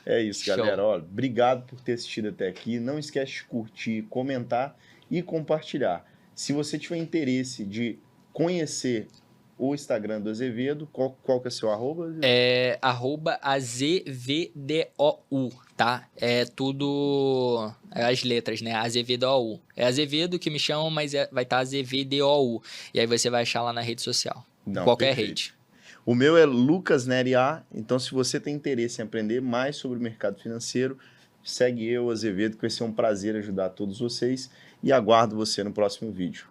É isso, galera. Olha, obrigado por ter assistido até aqui. Não esquece de curtir, comentar e compartilhar. Se você tiver interesse de conhecer o Instagram do Azevedo, qual que é o seu arroba? @AZVDOU, tá? É tudo as letras, né? AZVDOU. É Azevedo que me chamam, mas vai estar AZVDOU. E aí você vai achar lá na rede social. Qualquer rede. O meu é Lucas Neri A. Então, se você tem interesse em aprender mais sobre o mercado financeiro, segue eu, Azevedo, que vai ser um prazer ajudar todos vocês. E aguardo você no próximo vídeo.